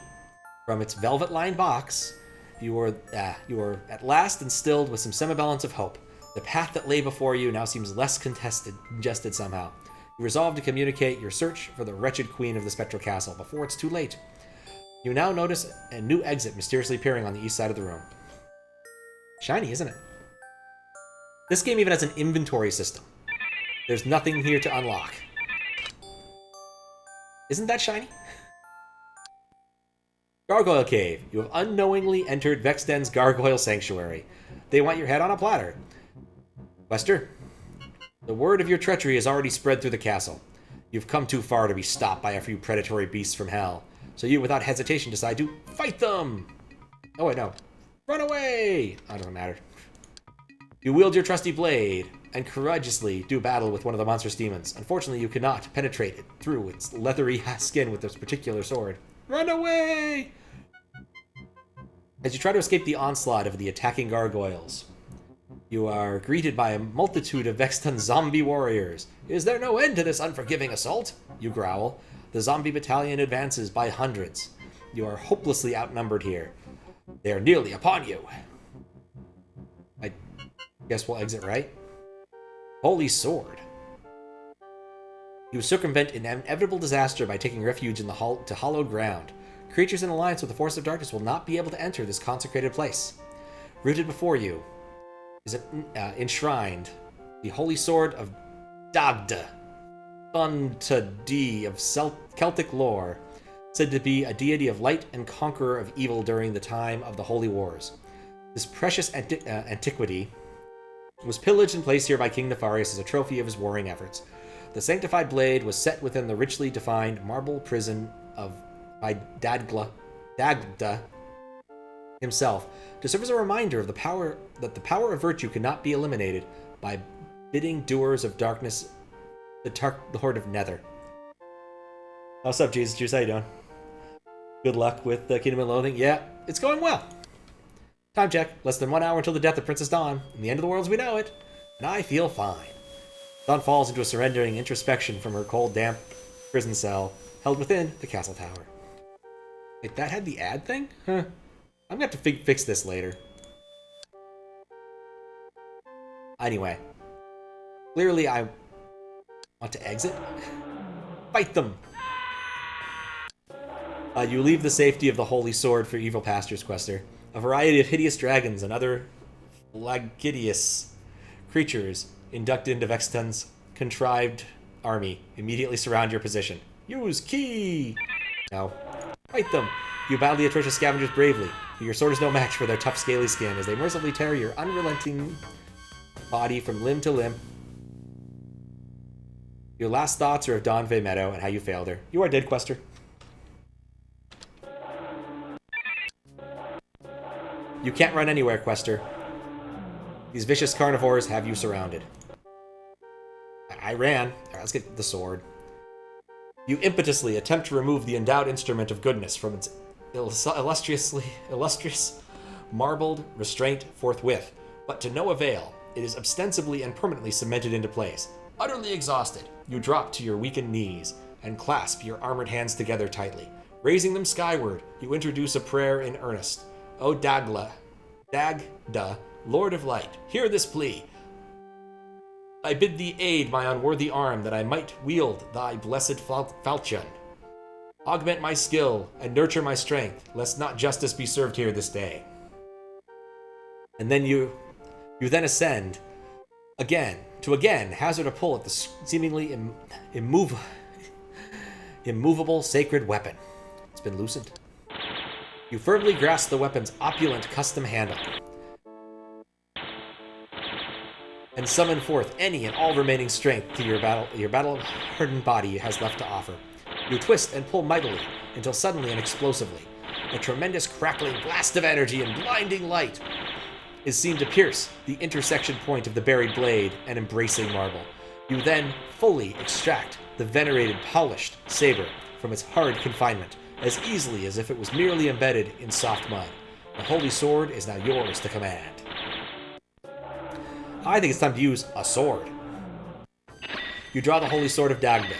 from its velvet-lined box, you were at last instilled with some semblance of hope. The path that lay before you now seems less congested somehow. You resolve to communicate your search for the wretched queen of the Spectral Castle before it's too late. You now notice a new exit mysteriously appearing on the east side of the room. Shiny, isn't it? This game even has an inventory system. There's nothing here to unlock. Isn't that shiny? Gargoyle Cave. You have unknowingly entered Vexden's Gargoyle Sanctuary. They want your head on a platter. Quester, the word of your treachery has already spread through the castle. You've come too far to be stopped by a few predatory beasts from hell. So you, without hesitation, decide to fight them! Oh wait, no. Run away! Oh, it doesn't matter. You wield your trusty blade and courageously do battle with one of the monstrous demons. Unfortunately, you cannot penetrate it through its leathery skin with this particular sword. Run away! As you try to escape the onslaught of the attacking gargoyles, you are greeted by a multitude of Vexton zombie warriors. Is there no end to this unforgiving assault? You growl. The zombie battalion advances by hundreds. You are hopelessly outnumbered here. They are nearly upon you. I guess we'll exit right. Holy Sword. You circumvent an inevitable disaster by taking refuge in the hollowed ground. Creatures in alliance with the Force of Darkness will not be able to enter this consecrated place. Rooted before you is enshrined the Holy Sword of Dagda, Thuntadi of Celtic lore, said to be a deity of light and conqueror of evil during the time of the Holy Wars. This precious antiquity was pillaged and placed here by King Nefarius as a trophy of his warring efforts. The sanctified blade was set within the richly defined marble prison by Dagda himself, to serve as a reminder of the power of virtue cannot be eliminated by bidding doers of darkness the Horde of Nether. What's up, Jesus Juice? How you doing? Good luck with the Kingdom of Loathing. Yeah, it's going well. Time check. Less than 1 hour until the death of Princess Dawn, and the end of the world as we know it. And I feel fine. Dawn falls into a surrendering introspection from her cold, damp prison cell held within the castle tower. Wait, that had the ad thing? Huh. I'm gonna have to fix this later. Anyway. Clearly I want to exit. Fight them! You leave the safety of the Holy Sword for Evil Pastures, Quester. A variety of hideous dragons and other flagitious creatures inducted into Vexton's contrived army immediately surround your position. Use key! No. Fight them! You battle the atrocious scavengers bravely, but your sword is no match for their tough, scaly skin as they mercifully tear your unrelenting body from limb to limb. Your last thoughts are of Dawn Fay Meadow and how you failed her. You are dead, Quester. You can't run anywhere, Quester. These vicious carnivores have you surrounded. I ran. Alright, let's get the sword. You impetuously attempt to remove the endowed instrument of goodness from its illustrious marbled restraint forthwith, but to no avail. It is ostensibly and permanently cemented into place. Utterly exhausted, you drop to your weakened knees and clasp your armored hands together tightly. Raising them skyward, you introduce a prayer in earnest. O Dagda, Lord of Light, hear this plea. I bid thee aid my unworthy arm that I might wield thy blessed falchion. Augment my skill and nurture my strength, lest not justice be served here this day. And then you then ascend to hazard a pull at the seemingly immovable sacred weapon. It's been loosened. You firmly grasp the weapon's opulent custom handle and summon forth any and all remaining strength to your battle-hardened body has left to offer. You twist and pull mightily until suddenly and explosively, a tremendous crackling blast of energy and blinding light is seen to pierce the intersection point of the buried blade and embracing marble. You then fully extract the venerated polished saber from its hard confinement as easily as if it was merely embedded in soft mud. The holy sword is now yours to command. I think it's time to use a sword. You draw the holy sword of Dagda,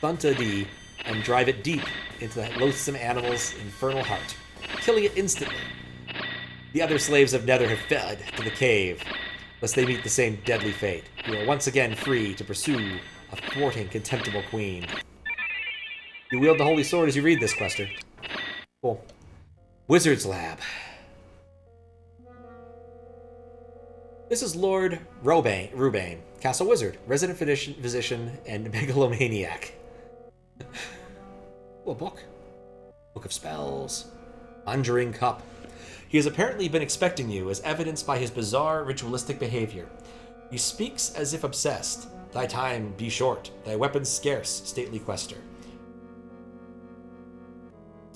Thunta D, and drive it deep into the loathsome animal's infernal heart, killing it instantly. The other slaves of Nether have fled to the cave, lest they meet the same deadly fate. You are once again free to pursue a thwarting, contemptible queen. You wield the holy sword as you read this, Quester. Cool. Wizard's Lab. This is Lord Rubane, Castle Wizard, resident physician, and megalomaniac. Oh, a book. Book of Spells. Conjuring Cup. He has apparently been expecting you, as evidenced by his bizarre ritualistic behavior. He speaks as if obsessed. Thy time be short, thy weapons scarce, stately Quester.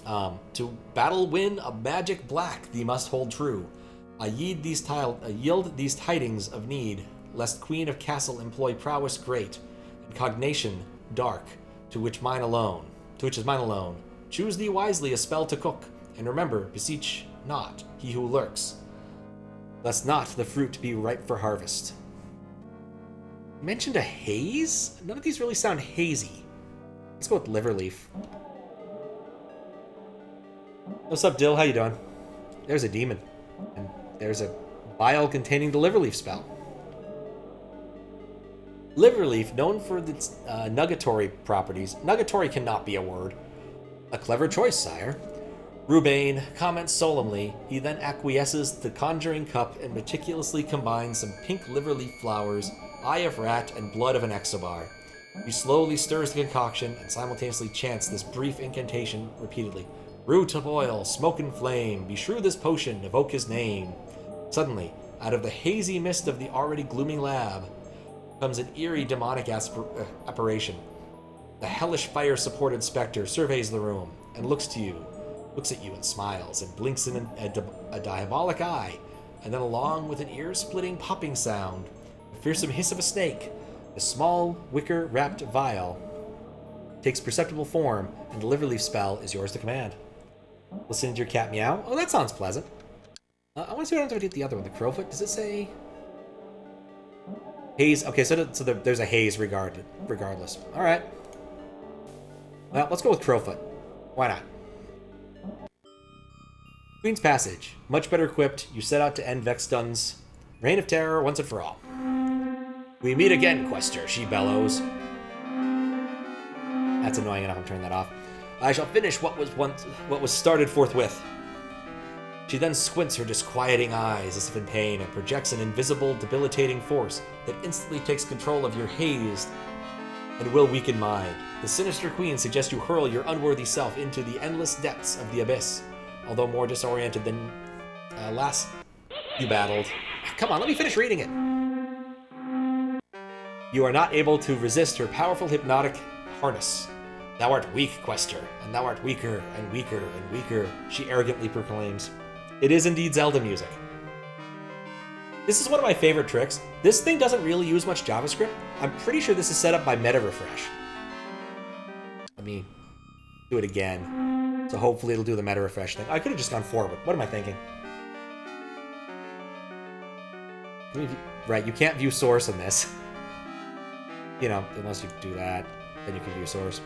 To battle win a magic black thee must hold true. I yield these tidings of need, lest Queen of Castle employ prowess great, and cognation dark, to which is mine alone. Choose thee wisely a spell to cook, and remember, beseech not he who lurks, lest not the fruit be ripe for harvest. You mentioned a haze? None of these really sound hazy. Let's go with Liverleaf. What's up, Dill? How you doing? There's a demon. And there's a vial containing the Liverleaf spell. Liverleaf, known for its nugatory properties. Nugatory cannot be a word. A clever choice, sire. Rubane comments solemnly. He then acquiesces the conjuring cup and meticulously combines some pink Liverleaf flowers, eye of rat, and blood of an exobar. He slowly stirs the concoction and simultaneously chants this brief incantation repeatedly. Root of oil, smoke and flame, beshrew this potion, evoke his name. Suddenly, out of the hazy mist of the already glooming lab, comes an eerie demonic apparition. The hellish fire-supported specter surveys the room and looks at you and smiles and blinks in a diabolic eye, and then along with an ear-splitting popping sound, the fearsome hiss of a snake, the small wicker-wrapped vial takes perceptible form, and the Liverleaf spell is yours to command. Listen to your cat meow. Oh, that sounds pleasant. I want to see what happens if I do the other one. The Crowfoot. Does it say haze? Okay, so there's a haze regardless. All right. Well, let's go with Crowfoot. Why not? Queen's Passage. Much better equipped, you set out to end Vexdun's reign of terror once and for all. We meet again, Quester, she bellows. That's annoying enough. I'm turning that off. I shall finish what was started forthwith. She then squints her disquieting eyes as if in pain and projects an invisible, debilitating force that instantly takes control of your hazed and will-weakened mind. The sinister queen suggests you hurl your unworthy self into the endless depths of the abyss, although more disoriented than last you battled. Come on, let me finish reading it. You are not able to resist her powerful hypnotic harness. Thou art weak, Quester, and thou art weaker and weaker and weaker, she arrogantly proclaims. It is indeed Zelda music. This is one of my favorite tricks. This thing doesn't really use much JavaScript. I'm pretty sure this is set up by meta refresh. Let me do it again. So hopefully it'll do the meta refresh thing. I could have just gone forward. What am I thinking? Right, you can't view source in this. You know, unless you do that, then you can view source.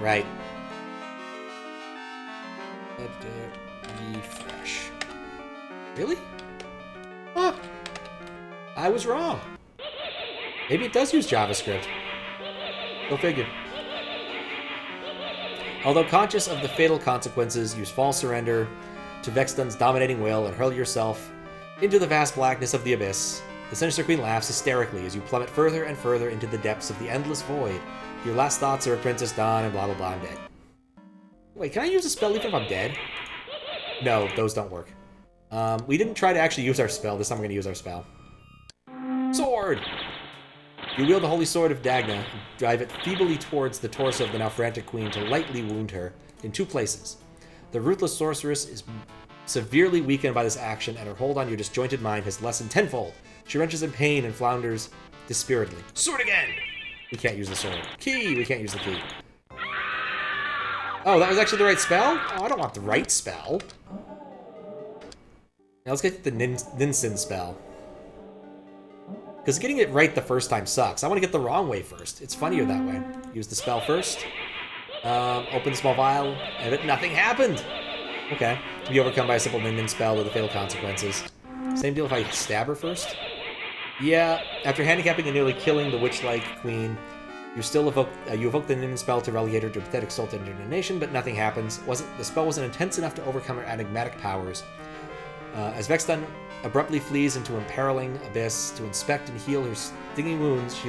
Right. Refresh. Really? Huh. I was wrong. Maybe it does use JavaScript. Go figure. Although conscious of the fatal consequences, you fall surrender to Vexton's dominating will and hurl yourself into the vast blackness of the abyss. The Sinister Queen laughs hysterically as you plummet further and further into the depths of the endless void. Your last thoughts are of Princess Dawn and blah blah blah, I'm dead. Wait, can I use a spell even if I'm dead? No, those don't work. We didn't try to actually use our spell. This time we're going to use our spell. Sword! You wield the Holy Sword of Dagna and drive it feebly towards the torso of the now frantic queen to lightly wound her in 2 places. The ruthless sorceress is severely weakened by this action, and her hold on your disjointed mind has lessened tenfold. She wrenches in pain and flounders dispiritedly. Sword again! We can't use the sword. Key! We can't use the key. Oh, that was actually the right spell? Oh, I don't want the right spell. Now let's get the Ninsin spell. Because getting it right the first time sucks. I want to get the wrong way first. It's funnier that way. Use the spell first. Open the small vial, and nothing happened! Okay. To be overcome by a simple Ninsin spell with the fatal consequences. Same deal if I stab her first? Yeah. After handicapping and nearly killing the witch-like queen, you still evoke the Ninsin spell to relegate her to pathetic soul to indignation, but nothing happens. The spell wasn't intense enough to overcome her enigmatic powers. As Vexton abruptly flees into imperiling abyss to inspect and heal her stinging wounds, she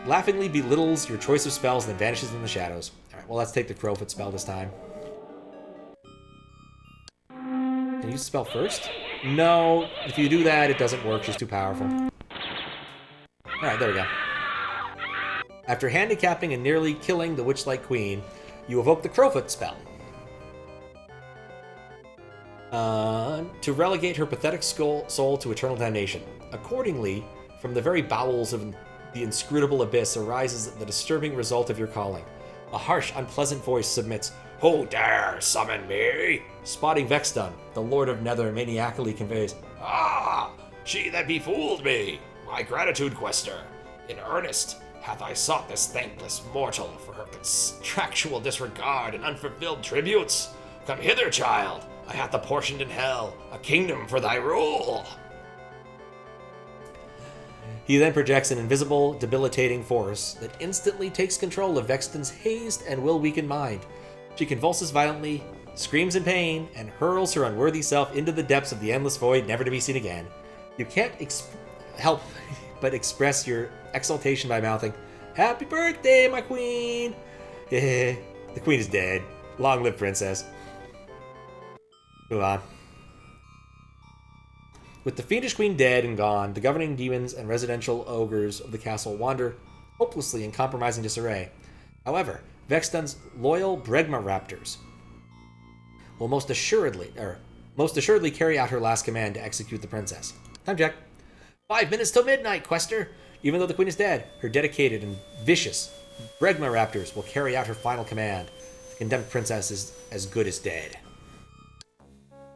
laughingly belittles your choice of spells and then vanishes in the shadows. Alright, well, let's take the Crowfoot spell this time. Can you use the spell first? No, if you do that, it doesn't work. She's too powerful. Alright, there we go. After handicapping and nearly killing the witch-like queen, you evoke the Crowfoot spell. To relegate her pathetic soul to eternal damnation. Accordingly, from the very bowels of the inscrutable abyss arises the disturbing result of your calling. A harsh, unpleasant voice submits, "Who dare summon me?" Spotting Vexton, the Lord of Nether maniacally conveys, "Ah, she that befooled me, my gratitude, quester. In earnest hath I sought this thankless mortal for her contractual disregard and unfulfilled tributes. Come hither, child. I hath apportioned in hell a kingdom for thy rule." He then projects an invisible, debilitating force that instantly takes control of Vexton's hazed and will-weakened mind. She convulses violently, screams in pain, and hurls her unworthy self into the depths of the endless void, never to be seen again. You can't help but express your exultation by mouthing, "Happy birthday, my queen!" The queen is dead. Long live princess. Move on. With the fiendish queen dead and gone, the governing demons and residential ogres of the castle wander hopelessly in compromising disarray. However, Vexton's loyal Bregma raptors will most assuredly carry out her last command to execute the princess. Time check. 5 minutes till midnight, quester! Even though the queen is dead, her dedicated and vicious Bregma raptors will carry out her final command. The condemned princess is as good as dead.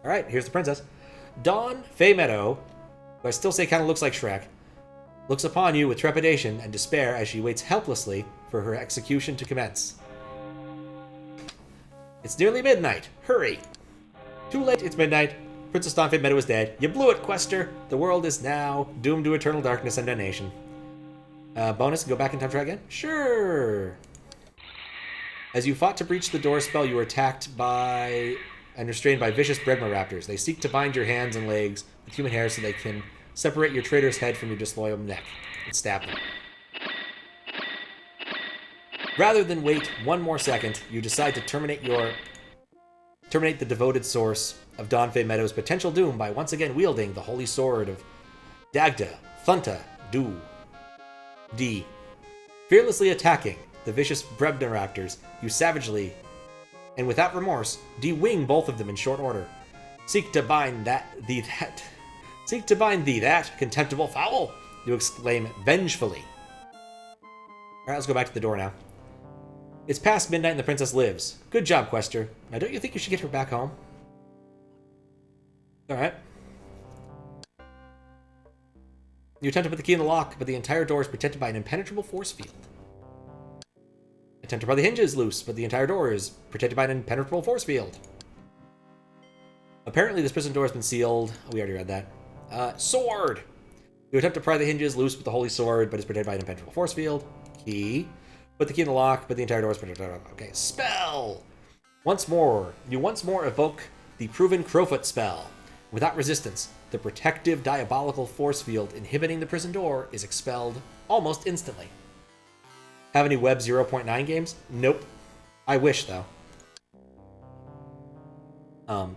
Alright, here's the princess. Dawn Fay Meadow, who I still say kind of looks like Shrek, looks upon you with trepidation and despair as she waits helplessly for her execution to commence. It's nearly midnight. Hurry! Too late, it's midnight. Princess Dawn Fay Meadow is dead. You blew it, quester. The world is now doomed to eternal darkness and damnation. Bonus, go back in time, try again? Sure! As you fought to breach the door spell, you were attacked by and restrained by vicious Bregma raptors. They seek to bind your hands and legs with human hair so they can separate your traitor's head from your disloyal neck and stab them. Rather than wait one more second, you decide to terminate the devoted source of Dawn Fay Meadow's potential doom by once again wielding the holy sword of Dagda Thunta D. Fearlessly attacking the vicious Bregma raptors, you savagely and without remorse, de-wing both of them in short order. Seek to bind thee that, contemptible fowl! You exclaim vengefully. Alright, let's go back to the door now. It's past midnight and the princess lives. Good job, quester. Now don't you think you should get her back home? Alright. You attempt to put the key in the lock, but the entire door is protected by an impenetrable force field. Attempt to pry the hinges loose, but the entire door is protected by an impenetrable force field. Apparently this prison door has been sealed. We already read that. Sword! You attempt to pry the hinges loose with the holy sword, but it's protected by an impenetrable force field. Key. Put the key in the lock, but the entire door is protected. Okay, spell! You once more evoke the proven Crowfoot spell. Without resistance, the protective diabolical force field inhibiting the prison door is expelled almost instantly. Have any Web 0.9 games? Nope. I wish, though.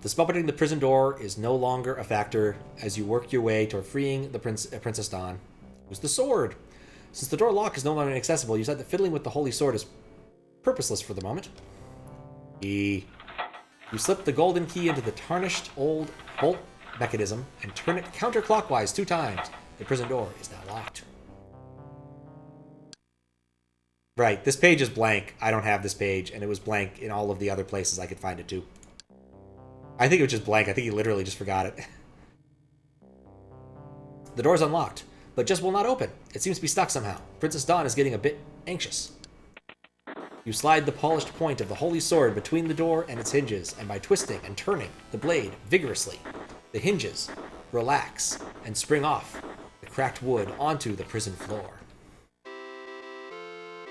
The spell protecting the prison door is no longer a factor as you work your way toward freeing the Princess Dawn. Use the sword. Since the door lock is no longer inaccessible, you decide that fiddling with the holy sword is purposeless for the moment. You slip the golden key into the tarnished old bolt mechanism and turn it counterclockwise 2 times. The prison door is now locked. Right, this page is blank. I don't have this page, and it was blank in all of the other places I could find it too. I think it was just blank. I think he literally just forgot it. The door's unlocked, but just will not open. It seems to be stuck somehow. Princess Dawn is getting a bit anxious. You slide the polished point of the holy sword between the door and its hinges, and by twisting and turning the blade vigorously, the hinges relax and spring off the cracked wood onto the prison floor.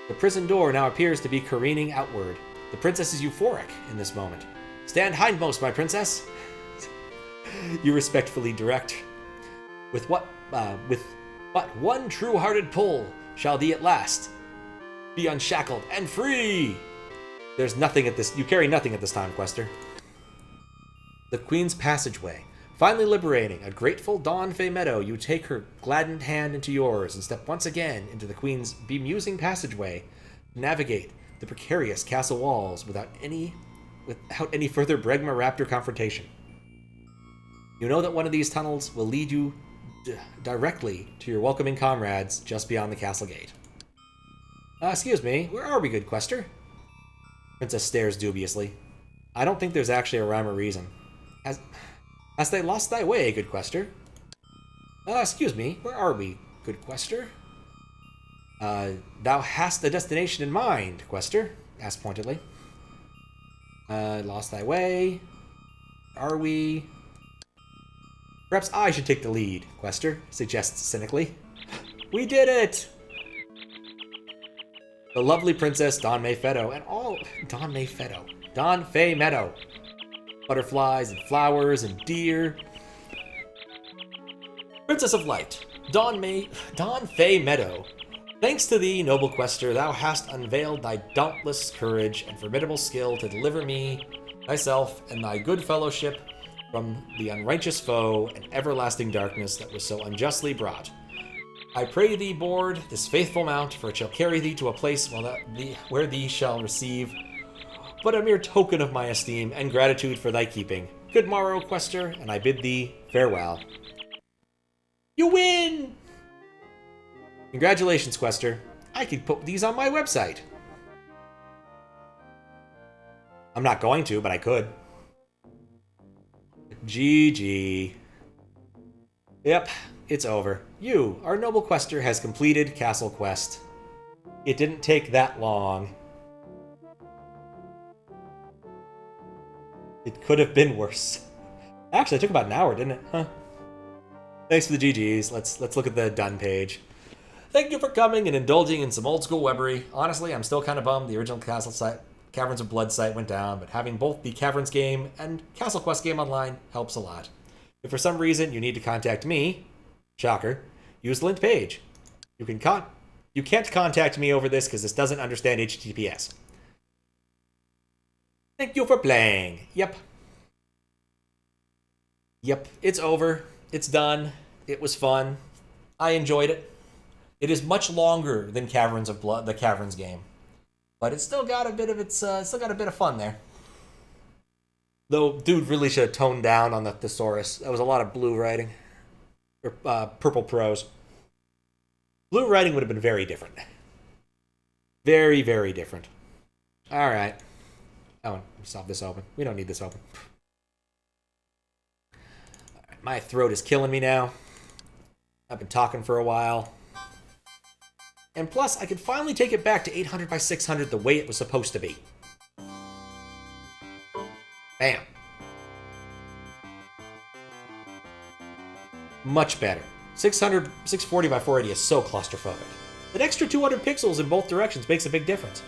The prison door now appears to be careening outward. The princess is euphoric in this moment. Stand hindmost, my princess. You respectfully direct. With but one true-hearted pull shall thee at last be unshackled and free. There's nothing at this. You carry nothing at this time, Quester. The Queen's Passageway. Finally liberating a grateful Dawn Fay Meadow, you take her gladdened hand into yours and step once again into the Queen's bemusing passageway to navigate the precarious castle walls without any further Bregma Raptor confrontation. You know that one of these tunnels will lead you directly to your welcoming comrades just beyond the castle gate. Excuse me, where are we, good Quester? Princess stares dubiously. I don't think there's actually a rhyme or reason. Hast thou lost thy way, good Quester? Excuse me, where are we, good Quester? Thou hast a destination in mind, Quester, asked pointedly. Lost thy way. Are we? Perhaps I should take the lead, Quester suggests cynically. We did it! The lovely Princess Dawn Mayfedo and all Dawn Fay Meadow. Butterflies and flowers and deer. Princess of Light, Dawn Fay Meadow. Thanks to thee, noble Quester, thou hast unveiled thy dauntless courage and formidable skill to deliver me, thyself, and thy good fellowship from the unrighteous foe and everlasting darkness that was so unjustly brought. I pray thee board this faithful mount, for it shall carry thee to a place where thee shall receive but a mere token of my esteem and gratitude for thy keeping. Good morrow, Quester, and I bid thee farewell. You win! Congratulations, Quester. I could put these on my website. I'm not going to, but I could. GG. Yep, it's over. You, our noble Quester, has completed Castle Quest. It didn't take that long. It could have been worse. Actually, it took about an hour, didn't it? Huh. Thanks for the GGs. Let's look at the done page. Thank you for coming and indulging in some old school webbery. Honestly, I'm still kind of bummed the original Castle site, Caverns of Blood site went down, but having both the Caverns game and Castle Quest game online helps a lot. If for some reason you need to contact me, shocker, use the linked page. You can't contact me over this because this doesn't understand HTTPS. Thank you for playing. Yep, it's over. It's done. It was fun. I enjoyed it. It is much longer than Caverns of Blood, the Caverns game, but it's still got a bit of fun there. Though, dude really should have toned down on the thesaurus. That was a lot of blue writing, or purple prose. Blue writing would have been very different. Very, very different. All right. Oh, stop this open. We don't need this open. My throat is killing me now. I've been talking for a while. And plus, I can finally take it back to 800 by 600 the way it was supposed to be. Bam. Much better. 640 by 480 is so claustrophobic. An extra 200 pixels in both directions makes a big difference.